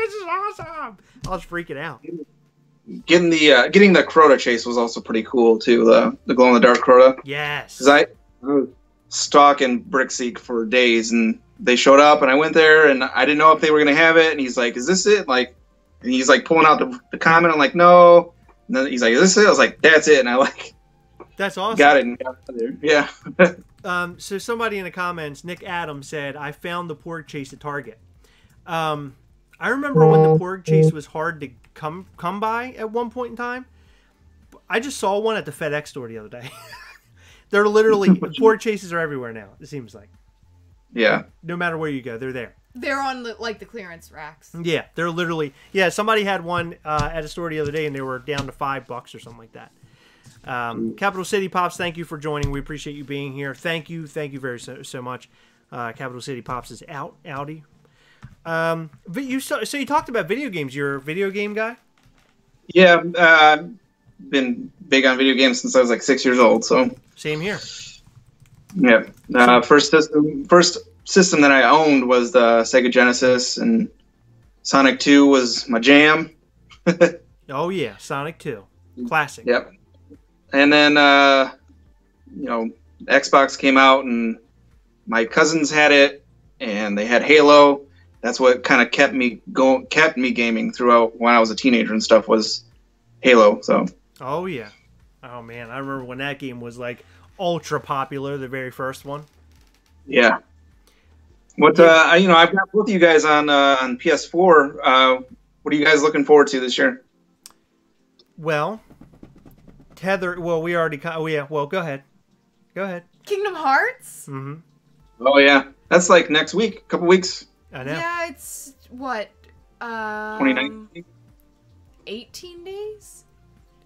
this is awesome. I was freaking out. Getting the Crota chase was also pretty cool too. The glow in the dark Crota. Yes. Because I was stalking Brickseek for days, and they showed up, and I went there, and I didn't know if they were gonna have it. And he's like, "Is this it?" Like, and he's like pulling out the comment. I'm like, "No." And then he's like, "Is this it?" I was like, "That's it." And I that's awesome. Got it and got it there. Yeah. So somebody in the comments, Nick Adams, said, I found the porg chase at Target. I remember when the porg chase was hard to come by at one point in time. I just saw one at the FedEx store the other day. They're literally, porg chases are everywhere now, it seems like. Yeah. No matter where you go, they're there. They're on the clearance racks. Yeah, they're literally, somebody had one at a store the other day, and they were down to $5 or something like that. Capital City Pops, thank you for joining. We appreciate you being here. Thank you very so much. Capital City Pops is outie. But so you talked about video games. You're a video game guy? Yeah, been big on video games since I was like 6 years old. So same here. Yeah, first system that I owned was the Sega Genesis, and Sonic 2 was my jam. Oh yeah, Sonic 2, classic. Yep. And then Xbox came out, and my cousins had it, and they had Halo. That's what kind of kept me gaming throughout when I was a teenager and stuff, was Halo. So. Oh yeah. Oh man, I remember when that game was like ultra popular, the very first one. Yeah. What I've got both of you guys on PS4. What are you guys looking forward to this year? Well, Tether. Well, we already. Oh yeah. Well, go ahead. Go ahead. Kingdom Hearts. Mm-hmm. Oh yeah, that's like next week, a couple weeks. I know. Yeah, it's what? 29. 18 days.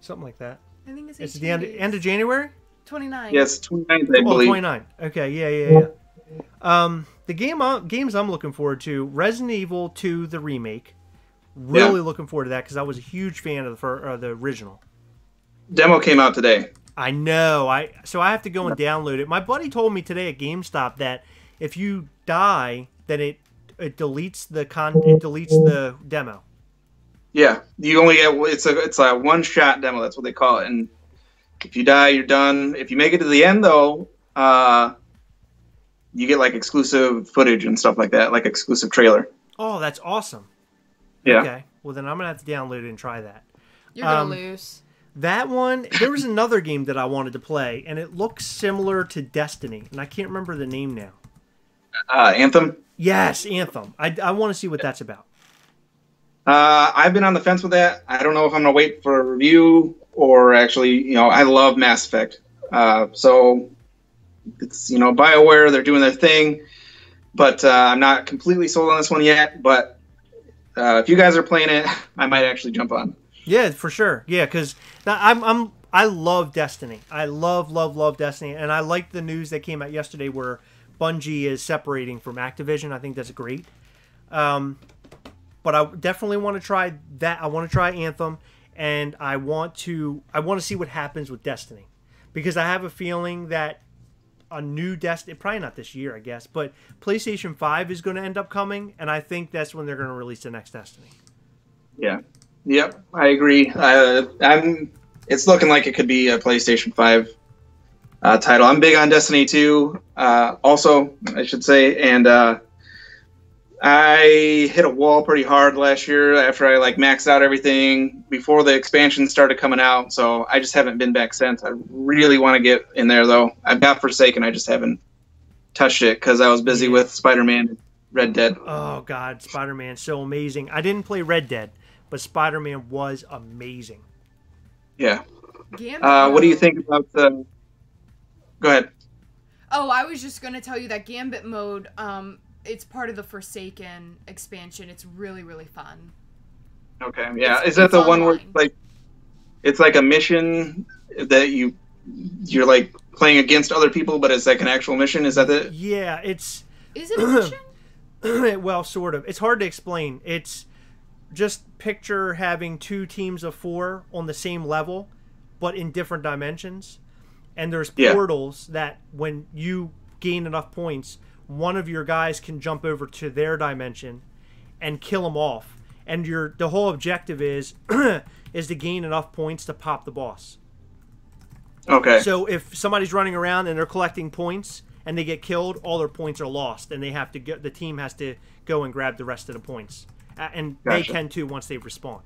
Something like that. I think it's 18 It's the end of January. 29. Yes, 29th, I believe. 29. Okay, yeah. The games I'm looking forward to: Resident Evil 2, the remake. Really looking forward to that because I was a huge fan of the original. Demo came out today. I know. So I have to go and download it. My buddy told me today at GameStop that if you die, then it deletes the demo. Yeah, you only get it's a one shot demo. That's what they call it. And if you die, you're done. If you make it to the end, though, you get like exclusive footage and stuff like that, like exclusive trailer. Oh, that's awesome. Yeah. Okay. Well, then I'm gonna have to download it and try that. You're gonna lose. That one. There was another game that I wanted to play, and it looks similar to Destiny, and I can't remember the name now. Anthem. Yes, Anthem. I want to see what that's about. I've been on the fence with that. I don't know if I'm gonna wait for a review or actually, I love Mass Effect. So it's BioWare. They're doing their thing, but I'm not completely sold on this one yet. But if you guys are playing it, I might actually jump on. Yeah, for sure. Yeah, because I love Destiny. I love Destiny, and I like the news that came out yesterday where Bungie is separating from Activision. I think that's great. But I definitely want to try that. I want to try Anthem, and I want to see what happens with Destiny, because I have a feeling that a new Destiny, probably not this year, I guess, but PlayStation 5 is going to end up coming, and I think that's when they're going to release the next Destiny. Yeah. Yep, I agree. It's looking like it could be a PlayStation 5 title. I'm big on Destiny 2, also, I should say, and I hit a wall pretty hard last year after I maxed out everything before the expansion started coming out, so I just haven't been back since. I really want to get in there, though. I've got Forsaken, I just haven't touched it because I was busy with Spider-Man and Red Dead. Oh, God, Spider-Man, so amazing. I didn't play Red Dead, but Spider-Man was amazing. Yeah. What do you think about the... Go ahead. Oh, I was just going to tell you that Gambit mode, it's part of the Forsaken expansion. It's really, really fun. Okay, yeah. Is that the one where it's like a mission that you're like playing against other people, but it's like an actual mission? Is that the... Yeah, Is it a mission? Well, sort of. It's hard to explain. It's... Just picture having two teams of 4 on the same level, but in different dimensions. And there's portals that when you gain enough points, one of your guys can jump over to their dimension and kill them off. And the whole objective is to gain enough points to pop the boss. Okay. So if somebody's running around and they're collecting points and they get killed, all their points are lost, and the team has to go and grab the rest of the points. And Gotcha. They can too once they respawn.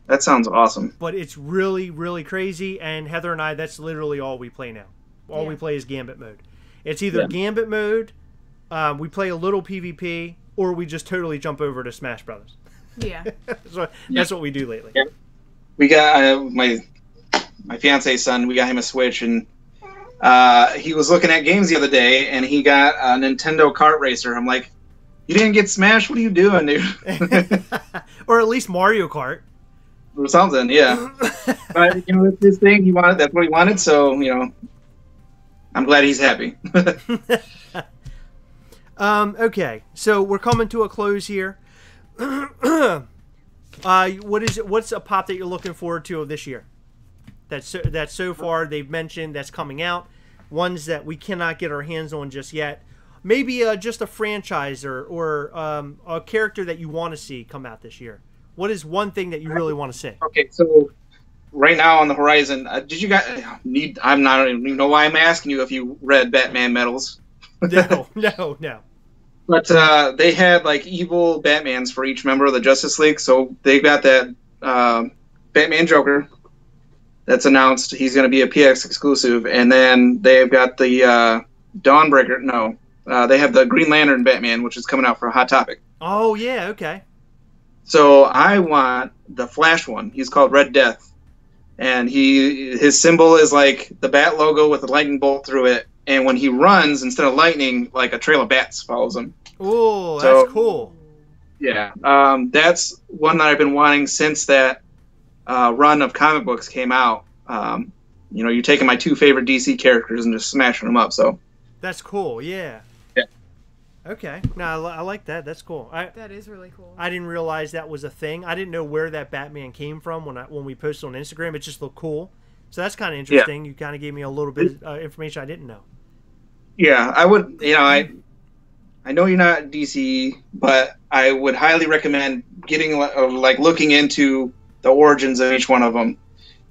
That sounds awesome. But it's really, really crazy. And Heather and I, that's literally all we play now. All we play is Gambit mode. It's either Gambit mode, we play a little PvP, or we just totally jump over to Smash Brothers. Yeah. That's what we do lately. Yeah. We got my fiance's son. We got him a Switch, and he was looking at games the other day, and he got a Nintendo Kart Racer. I'm like, you didn't get Smash? What are you doing, dude? Or at least Mario Kart. Or something, yeah. But, it's his thing. That's what he wanted, so, I'm glad he's happy. Okay, so we're coming to a close here. What is it? What's a pop that you're looking forward to this year? That so far they've mentioned that's coming out. Ones that we cannot get our hands on just yet. Maybe just a franchise or a character that you want to see come out this year. What is one thing that you really want to see? Okay, so right now on the horizon, did you guys need? I don't even know why I'm asking you if you read Batman Metals. No. But they had like evil Batmans for each member of the Justice League. So they got that Batman Joker that's announced. He's going to be a PX exclusive. And then they've got the Dawnbreaker. No, they have the Green Lantern Batman, which is coming out for Hot Topic. Oh, yeah, okay. So I want the Flash one. He's called Red Death. And his symbol is like the bat logo with a lightning bolt through it. And when he runs, instead of lightning, like a trail of bats follows him. Oh, that's cool. Yeah, that's one that I've been wanting since that run of comic books came out. You're taking my two favorite DC characters and just smashing them up. So that's cool. Yeah. Yeah. Okay. No, I like that. That's cool. That is really cool. I didn't realize that was a thing. I didn't know where that Batman came from when we posted on Instagram. It just looked cool. So that's kind of interesting. Yeah. You kind of gave me a little bit of information I didn't know. Yeah, I would. I know you're not DC, but I would highly recommend getting looking into the origins of each one of them,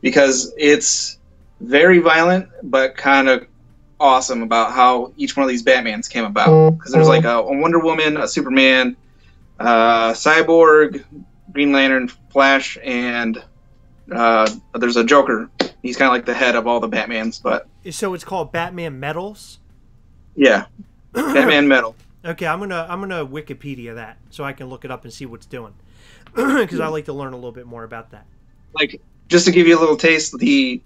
because it's very violent but kind of awesome about how each one of these Batmans came about. Because there's like a Wonder Woman, a Superman, Cyborg, Green Lantern, Flash, and there's a Joker. He's kind of like the head of all the Batmans. But so it's called Batman Metals. Yeah, Batman Metal. Okay, I'm gonna Wikipedia that so I can look it up and see what's doing, because I like to learn a little bit more about that. Like, just to give you a little taste, the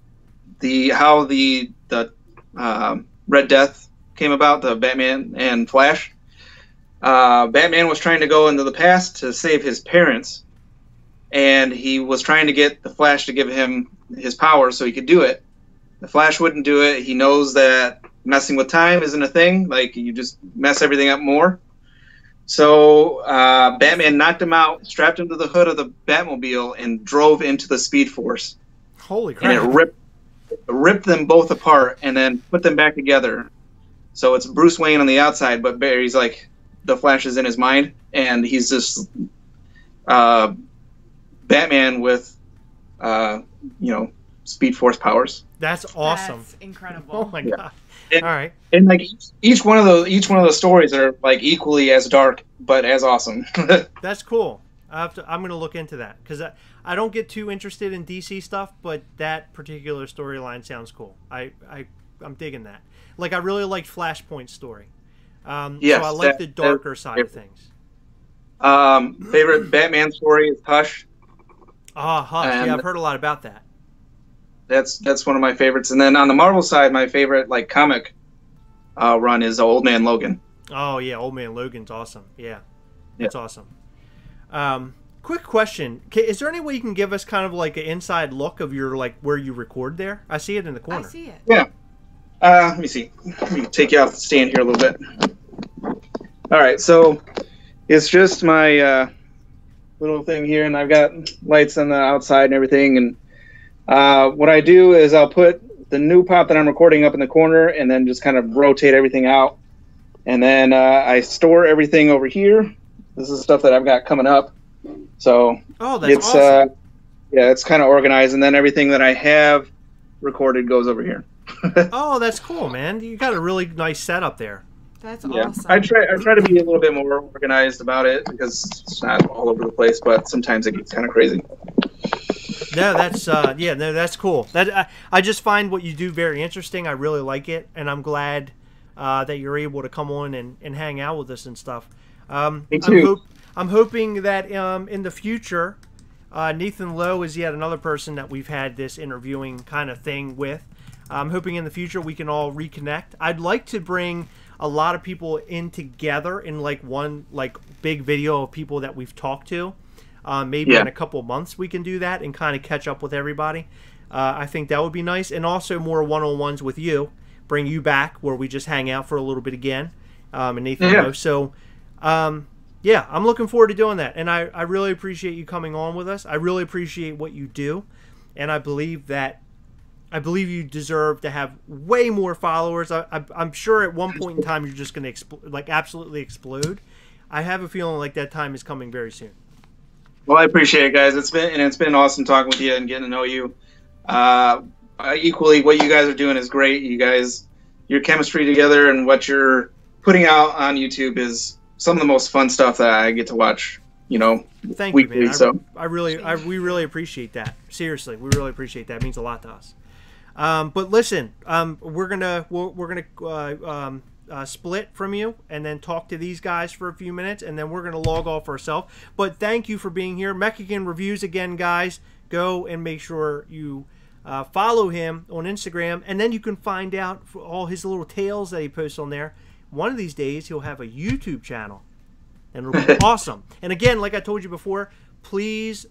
Red Death came about, the Batman and Flash. Batman was trying to go into the past to save his parents, and he was trying to get the Flash to give him his powers so he could do it. The Flash wouldn't do it. He knows that messing with time isn't a thing. Like, you just mess everything up more. So Batman knocked him out, strapped him to the hood of the Batmobile, and drove into the Speed Force. Holy crap. And it ripped them both apart and then put them back together. So it's Bruce Wayne on the outside, but Barry's like, the Flash is in his mind, and he's just Batman with, Speed Force powers. That's awesome. That's incredible. Oh my god. And, all right. And like each one of those stories are like equally as dark but as awesome. That's cool. I'm going to look into that, because I don't get too interested in DC stuff, but that particular storyline sounds cool. I'm digging that. Like, I really liked Flashpoint's story. Yes, so I like the darker side of things. Favorite Batman story is Hush. Hush. Yeah, I've heard a lot about that. That's one of my favorites. And then on the Marvel side, my favorite comic run is Old Man Logan. Oh yeah, Old Man Logan's awesome. Yeah, that's awesome. Quick question: is there any way you can give us kind of like an inside look of your where you record there? I see it in the corner. I see it. Yeah. Let me see. Let me take you off the stand here a little bit. All right, so it's just my little thing here, and I've got lights on the outside and everything, and what I do is I'll put the new pop that I'm recording up in the corner and then just kind of rotate everything out. And then I store everything over here. This is stuff that I've got coming up. So that's awesome. It's kind of organized. And then everything that I have recorded goes over here. Oh, that's cool, man. You got a really nice setup there. That's awesome. I try to be a little bit more organized about it, because it's not all over the place, but sometimes it gets kind of crazy. No, that's cool. I just find what you do very interesting. I really like it, and I'm glad that you're able to come on and hang out with us and stuff. Me too. I'm hoping that in the future, Nathan Lowe is yet another person that we've had this interviewing kind of thing with. I'm hoping in the future we can all reconnect. I'd like to bring a lot of people in together in one big video of people that we've talked to. Maybe in a couple months we can do that and kind of catch up with everybody. I think that would be nice. And also more one-on-ones with you. Bring you back where we just hang out for a little bit again. and Nathan Lowe. So, yeah, I'm looking forward to doing that. And I really appreciate you coming on with us. I really appreciate what you do. And I believe you deserve to have way more followers. I'm sure at one point in time you're just going to absolutely explode. I have a feeling like that time is coming very soon. Well, I appreciate it, guys. It's been awesome talking with you and getting to know you. Equally, what you guys are doing is great. You guys, your chemistry together and what you're putting out on YouTube is some of the most fun stuff that I get to watch. Thank weekly. You, man. So we really appreciate that. Seriously, we really appreciate that. It means a lot to us. But listen, we're gonna split from you and then talk to these guys for a few minutes, and then we're gonna log off ourselves. But thank you for being here, Mexican Reviews again, guys. Go and make sure you follow him on Instagram, and then you can find out for all his little tales that he posts on there. One of these days, he'll have a YouTube channel, and it'll be awesome. And again, like I told you before, please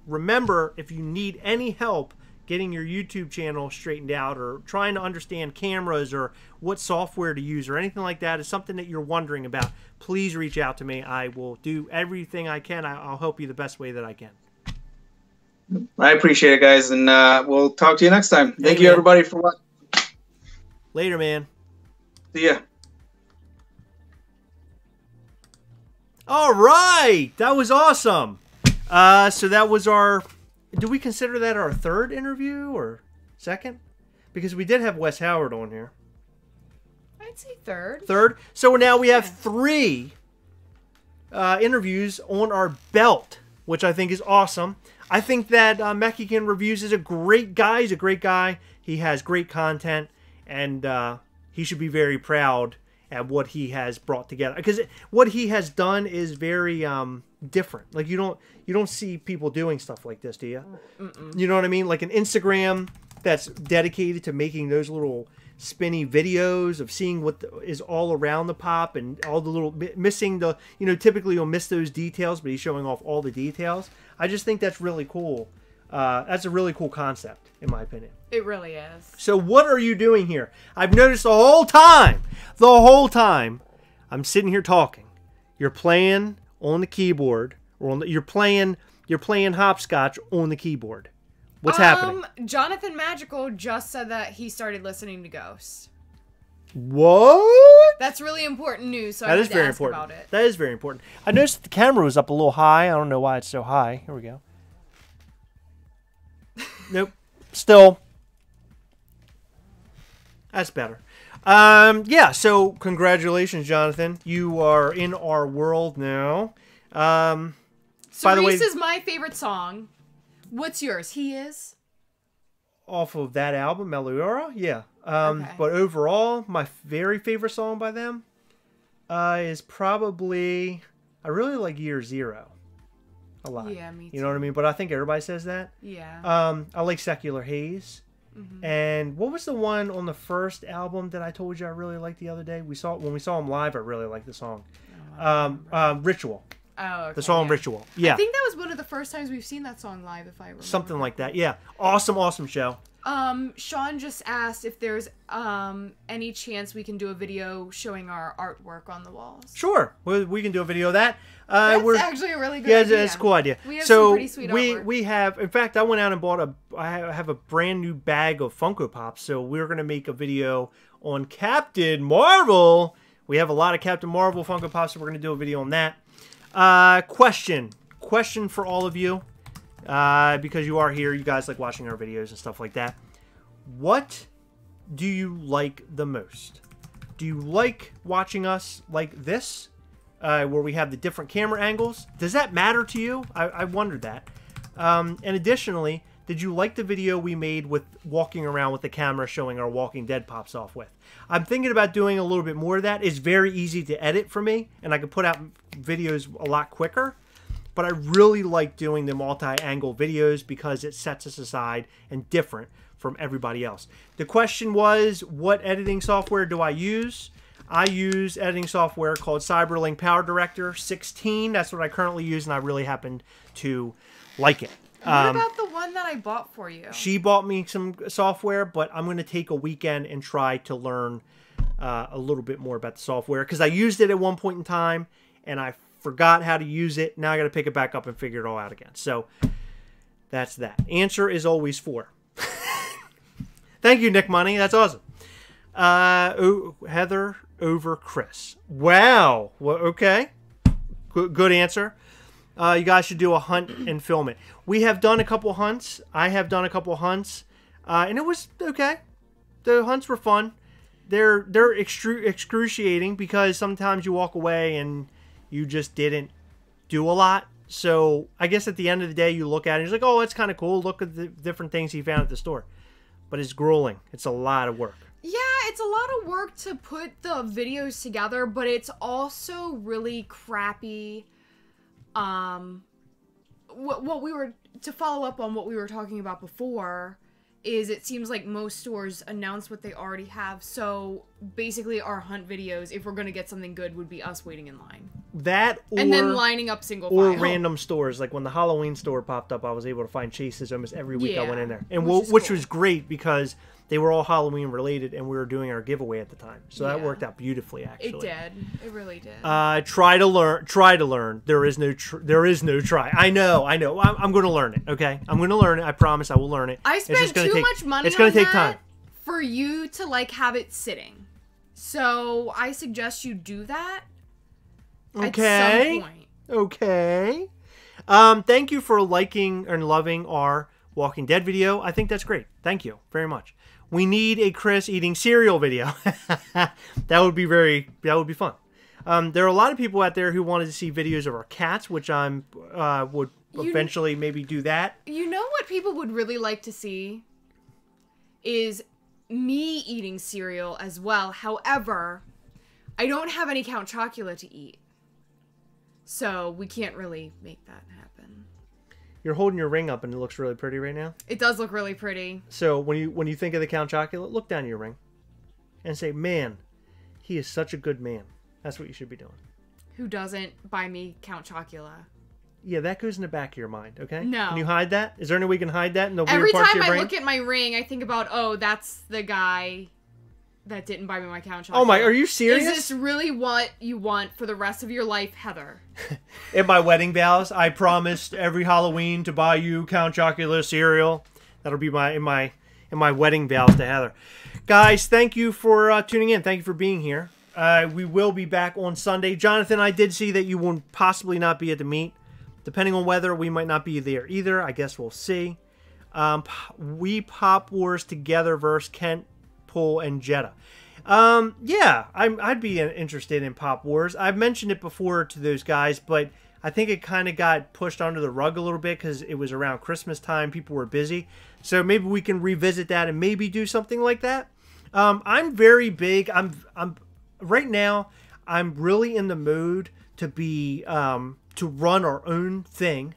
remember, if you need any help getting your YouTube channel straightened out or trying to understand cameras or what software to use or anything like that is something that you're wondering about, please reach out to me. I will do everything I can. I'll help you the best way that I can. I appreciate it, guys, and we'll talk to you next time. Thank you, everybody, for watching. Later, man. See ya. All right, that was awesome. So that was our. Do we consider that our third interview or second? Because we did have Wes Howard on here. I'd say third. Third. So now we have 3 interviews on our belt, which I think is awesome. I think that Mexican Reviews is a great guy. He's a great guy. He has great content, and he should be very proud at what he has brought together. Because what he has done is very different. Like you don't see people doing stuff like this, do you? You know what I mean? Like an Instagram that's dedicated to making those little spinny videos of seeing what is all around the pop and all the little missing the, typically you'll miss those details, but he's showing off all the details. I just think that's really cool. That's a really cool concept, in my opinion. It really is. So what are you doing here? I've noticed the whole time, I'm sitting here talking. You're playing on the keyboard, or you're playing hopscotch on the keyboard. What's happening? Jonathan Magical just said that he started listening to Ghost. What? That's really important news, so that I is had very to ask important. about it. That is very important. I noticed the camera was up a little high. I don't know why it's so high. Here we go. Nope. Still. That's better. Yeah, so congratulations, Jonathan. You are in our world now. By the way, Cerise is my favorite song. What's yours? He Is? Off of that album, Meliora? Yeah. Okay. But overall, my very favorite song by them is probably... I really like Year Zero a lot. Yeah, me too. You know what I mean? But I think everybody says that. Yeah. I like Secular Haze. Mm-hmm. And what was the one on the first album that I told you I really liked the other day? When we saw him live, I really liked the song. Ritual. Oh, okay. The song Ritual. Yeah. I think that was one of the first times we've seen that song live, if I remember. Something like that. Yeah. Awesome show. Sean just asked if there's any chance we can do a video showing our artwork on the walls. Sure. We can do a video of that. That's actually a really good idea. Yeah, it's a cool idea. We have some pretty sweet artwork. We have, in fact, I went out and bought I have a brand new bag of Funko Pops, so we're going to make a video on Captain Marvel. We have a lot of Captain Marvel Funko Pops, so we're going to do a video on that. Question for all of you, because you are here, you guys like watching our videos and stuff like that. What do you like the most? Do you like watching us like this, where we have the different camera angles? Does that matter to you? I wondered that. And additionally, did you like the video we made with walking around with the camera showing our Walking Dead pops off with? I'm thinking about doing a little bit more of that. It's very easy to edit for me, and I can put out videos a lot quicker. But I really like doing the multi-angle videos because it sets us aside and different from everybody else. The question was, what editing software do I use? I use editing software called Cyberlink Power Director 16. That's what I currently use, and I really happen to like it. What about the one that I bought for you? She bought me some software, but I'm going to take a weekend and try to learn a little bit more about the software, because I used it at one point in time and I forgot how to use it. Now I got to pick it back up and figure it all out again. So that's that. Answer is always 4. Thank you, Nick Money. That's awesome. Heather over Chris. Wow. Well, okay. Good answer. You guys should do a hunt and film it. We have done a couple hunts. I have done a couple hunts, and it was okay. The hunts were fun. They're excruciating because sometimes you walk away and you just didn't do a lot. So I guess at the end of the day, you look at it and you're like, oh, that's kind of cool. Look at the different things he found at the store. But it's grueling. It's a lot of work. Yeah, it's a lot of work to put the videos together, but it's also really crappy. What we were, to follow up on what we were talking about before, is it seems like most stores announce what they already have. So basically our hunt videos, if we're going to get something good, would be us waiting in line. That and then lining up single file. Or random stores. Like when the Halloween store popped up, I was able to find chases almost every week. I went in there. And which was great because they were all Halloween related and we were doing our giveave at the time. So that worked out beautifully, actually. It did. It really did. Try to learn. There is no try. I know. I'm going to learn it, okay? I'm going to learn it. I promise I will learn it. I spent too much money It's going to take time for you to like have it sitting. So I suggest you do that. Okay. At some point. Okay. Thank you for liking and loving our Walking Dead video. I think that's great. Thank you very much. We need a Chris eating cereal video. That would be fun. There are a lot of people out there who wanted to see videos of our cats, which I'm would eventually maybe do that. You know what people would really like to see is me eating cereal as well. However, I don't have any Count Chocula to eat. So we can't really make that happen. You're holding your ring up and it looks really pretty right now. It does look really pretty. So when you think of the Count Chocula, look down at your ring and say, man, he is such a good man. That's what you should be doing. Who doesn't buy me Count Chocula? Yeah, that goes in the back of your mind, okay? No. Can you hide that? Is there any way we can hide that in the weird Every parts of time your I brain? look at my ring, I think about, oh, that's the guy that didn't buy me my Count Chocula. Oh my, are you serious? Is this really what you want for the rest of your life, Heather? In my wedding vows, I promised every Halloween to buy you Count Chocula cereal. That'll be in my wedding vows to Heather. Guys, thank you for tuning in. Thank you for being here. We will be back on Sunday. Jonathan, I did see that you will possibly not be at the meet. Depending on weather, we might not be there either. I guess we'll see. We Pop Wars together versus Kent, Pool, and Jetta. Yeah, I'd be interested in Pop Wars. I've mentioned it before to those guys, but I think it kind of got pushed under the rug a little bit because it was around Christmas time. People were busy. So maybe we can revisit that and maybe do something like that. I'm very big. Right now, I'm really in the mood to be to run our own thing.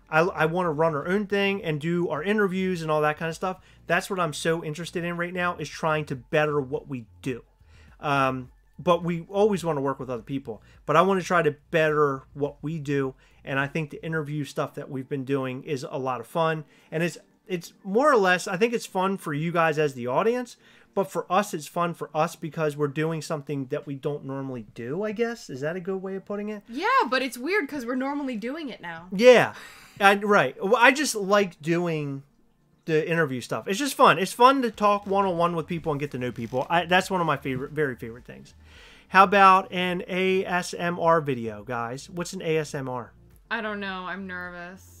I want to run our own thing and do our interviews and all that kind of stuff. That's what I'm so interested in right now, is trying to better what we do. But we always want to work with other people. But I want to try to better what we do. And I think the interview stuff that we've been doing is a lot of fun. And it's more or less, I think it's fun for you guys as the audience. But for us, it's fun for us because we're doing something that we don't normally do, I guess. Is that a good way of putting it? Yeah, but it's weird because we're normally doing it now. Yeah, right. Well, I just like doing the interview stuff. It's just fun. It's fun to talk one-on-one with people and get to know people. That's one of my very favorite things. How about an ASMR video, guys? What's an ASMR? I don't know. I'm nervous.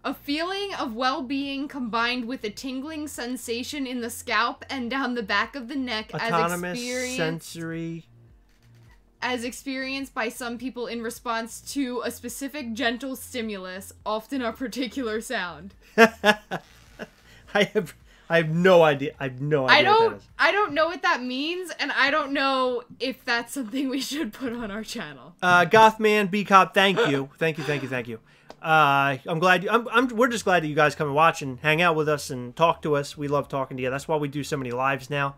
A feeling of well-being combined with a tingling sensation in the scalp and down the back of the neck as experienced by some people in response to a specific gentle stimulus, often a particular sound. I have no idea. I have no idea what that is. I don't know what that means, and I don't know if that's something we should put on our channel. Gothman, B-Cop, thank you. Thank you. I'm glad we're just glad that you guys come and watch and hang out with us and talk to us. We love talking to you. That's why we do so many lives now.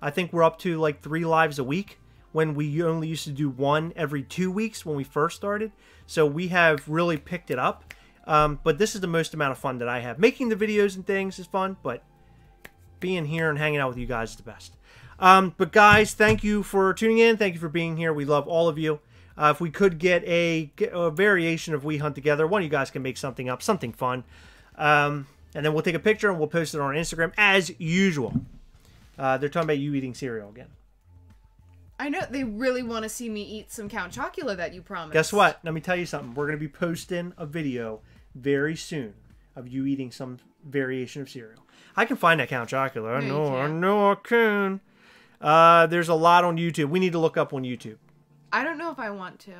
I think we're up to like 3 lives a week when we only used to do 1 every 2 weeks when we first started. So we have really picked it up. But this is the most amount of fun that I have. Making the videos and things is fun, but being here and hanging out with you guys is the best. But guys, thank you for tuning in. Thank you for being here. We love all of you. If we could get a variation of We Hunt Together, one of you guys can make something up, something fun. And then we'll take a picture and we'll post it on our Instagram as usual. They're talking about you eating cereal again. I know. They really want to see me eat some Count Chocula that you promised. Guess what? Let me tell you something. We're going to be posting a video very soon of you eating some variation of cereal. I can find that Count Chocula. I know I can. There's a lot on YouTube. We need to look up on YouTube. I don't know if I want to.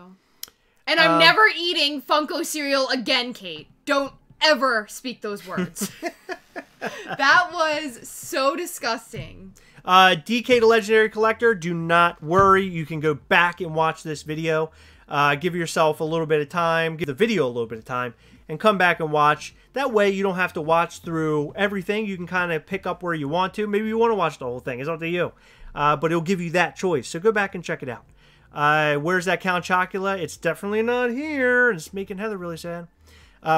And I'm never eating Funko cereal again, Kate. Don't ever speak those words. That was so disgusting. DK the Legendary Collector, do not worry. You can go back and watch this video. Give yourself a little bit of time. Give the video a little bit of time. And come back and watch. That way you don't have to watch through everything. You can kind of pick up where you want to. Maybe you want to watch the whole thing. It's up to you. But it'll give you that choice. So go back and check it out. Where's that Count Chocula? It's definitely not here. It's making Heather really sad.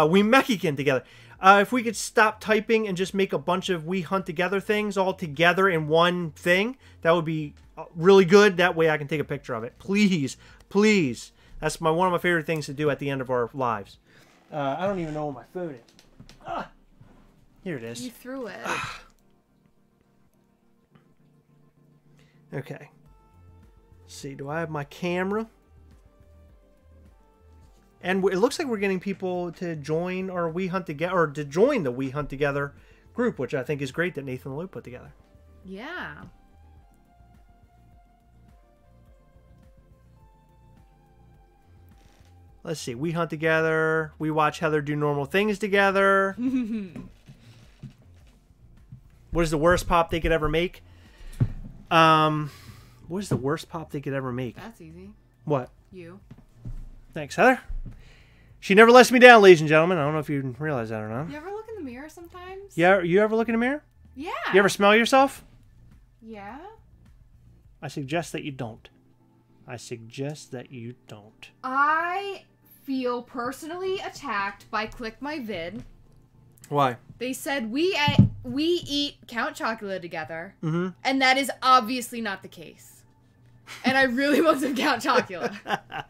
We Mexican together. If we could stop typing and just make a bunch of We Hunt Together things all together in one thing, that would be really good. That way I can take a picture of it. Please, please. That's one of my favorite things to do at the end of our lives. I don't even know where my phone is. Here it is. You threw it. Okay. Let's see, do I have my camera? And it looks like we're getting people to join our We Hunt Together, or to join the We Hunt Together group, which I think is great that Nathan Lowe put together. Yeah. Let's see, We Hunt Together. We watch Heather do normal things together. What is the worst pop they could ever make? What is the worst pop they could ever make? That's easy. What? You. Thanks, Heather. She never lets me down, ladies and gentlemen. I don't know if you realize that or not. You ever look in the mirror sometimes? Yeah, you ever look in the mirror? Yeah. You ever smell yourself? Yeah. I suggest that you don't. I suggest that you don't. I feel personally attacked by Click My Vid. Why? They said we eat Count Chocula together, Mm-hmm. and that is obviously not the case. And I really want some Count Chocula.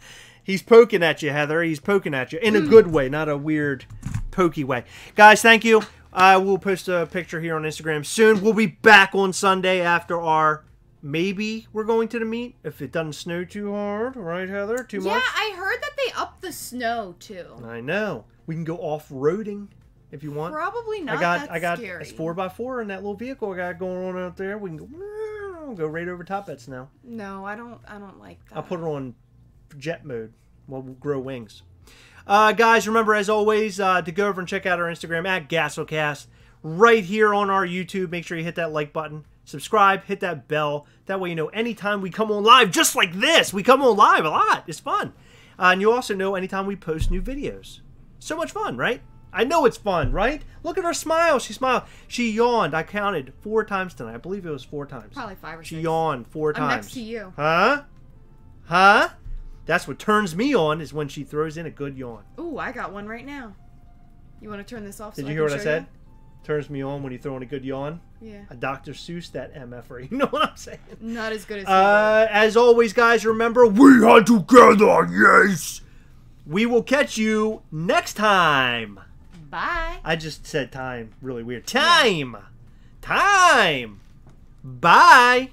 He's poking at you, Heather. He's poking at you in a good way, not a weird, pokey way. Guys, thank you. We'll post a picture here on Instagram soon. We'll be back on Sunday after our... Maybe we're going to the meet if it doesn't snow too hard, right, Heather? Too much? Yeah, I heard that they upped the snow too. I know. We can go off-roading if you want. Probably not. I got scary. it's 4x4 in that little vehicle I got going on out there. We can go right over top that snow. No, I don't like that. I'll put it on jet mode. We'll grow wings. Guys, remember as always to go over and check out our Instagram at Gastlecast. Right here on our YouTube. Make sure you hit that like button. Subscribe, hit that bell. That way you know anytime we come on live, just like this. We come on live a lot. It's fun. And you also know anytime we post new videos. So much fun, right? I know it's fun, right? Look at her smile. She smiled. She yawned. I counted 4 times tonight. I believe it was 4 times. Probably 5 or 6. She yawned 4 times. I'm next to you. Huh? Huh? That's what turns me on is when she throws in a good yawn. Ooh, I got one right now. You want to turn this off? Did you hear what I said? Turns me on when you throw in a good yawn. Yeah. A Dr. Seuss, that MF'er. You know what I'm saying? Not as good as as always, guys, remember, we are together, yes! We will catch you next time. Bye. I just said time really weird. Time! Yeah. Time! Bye!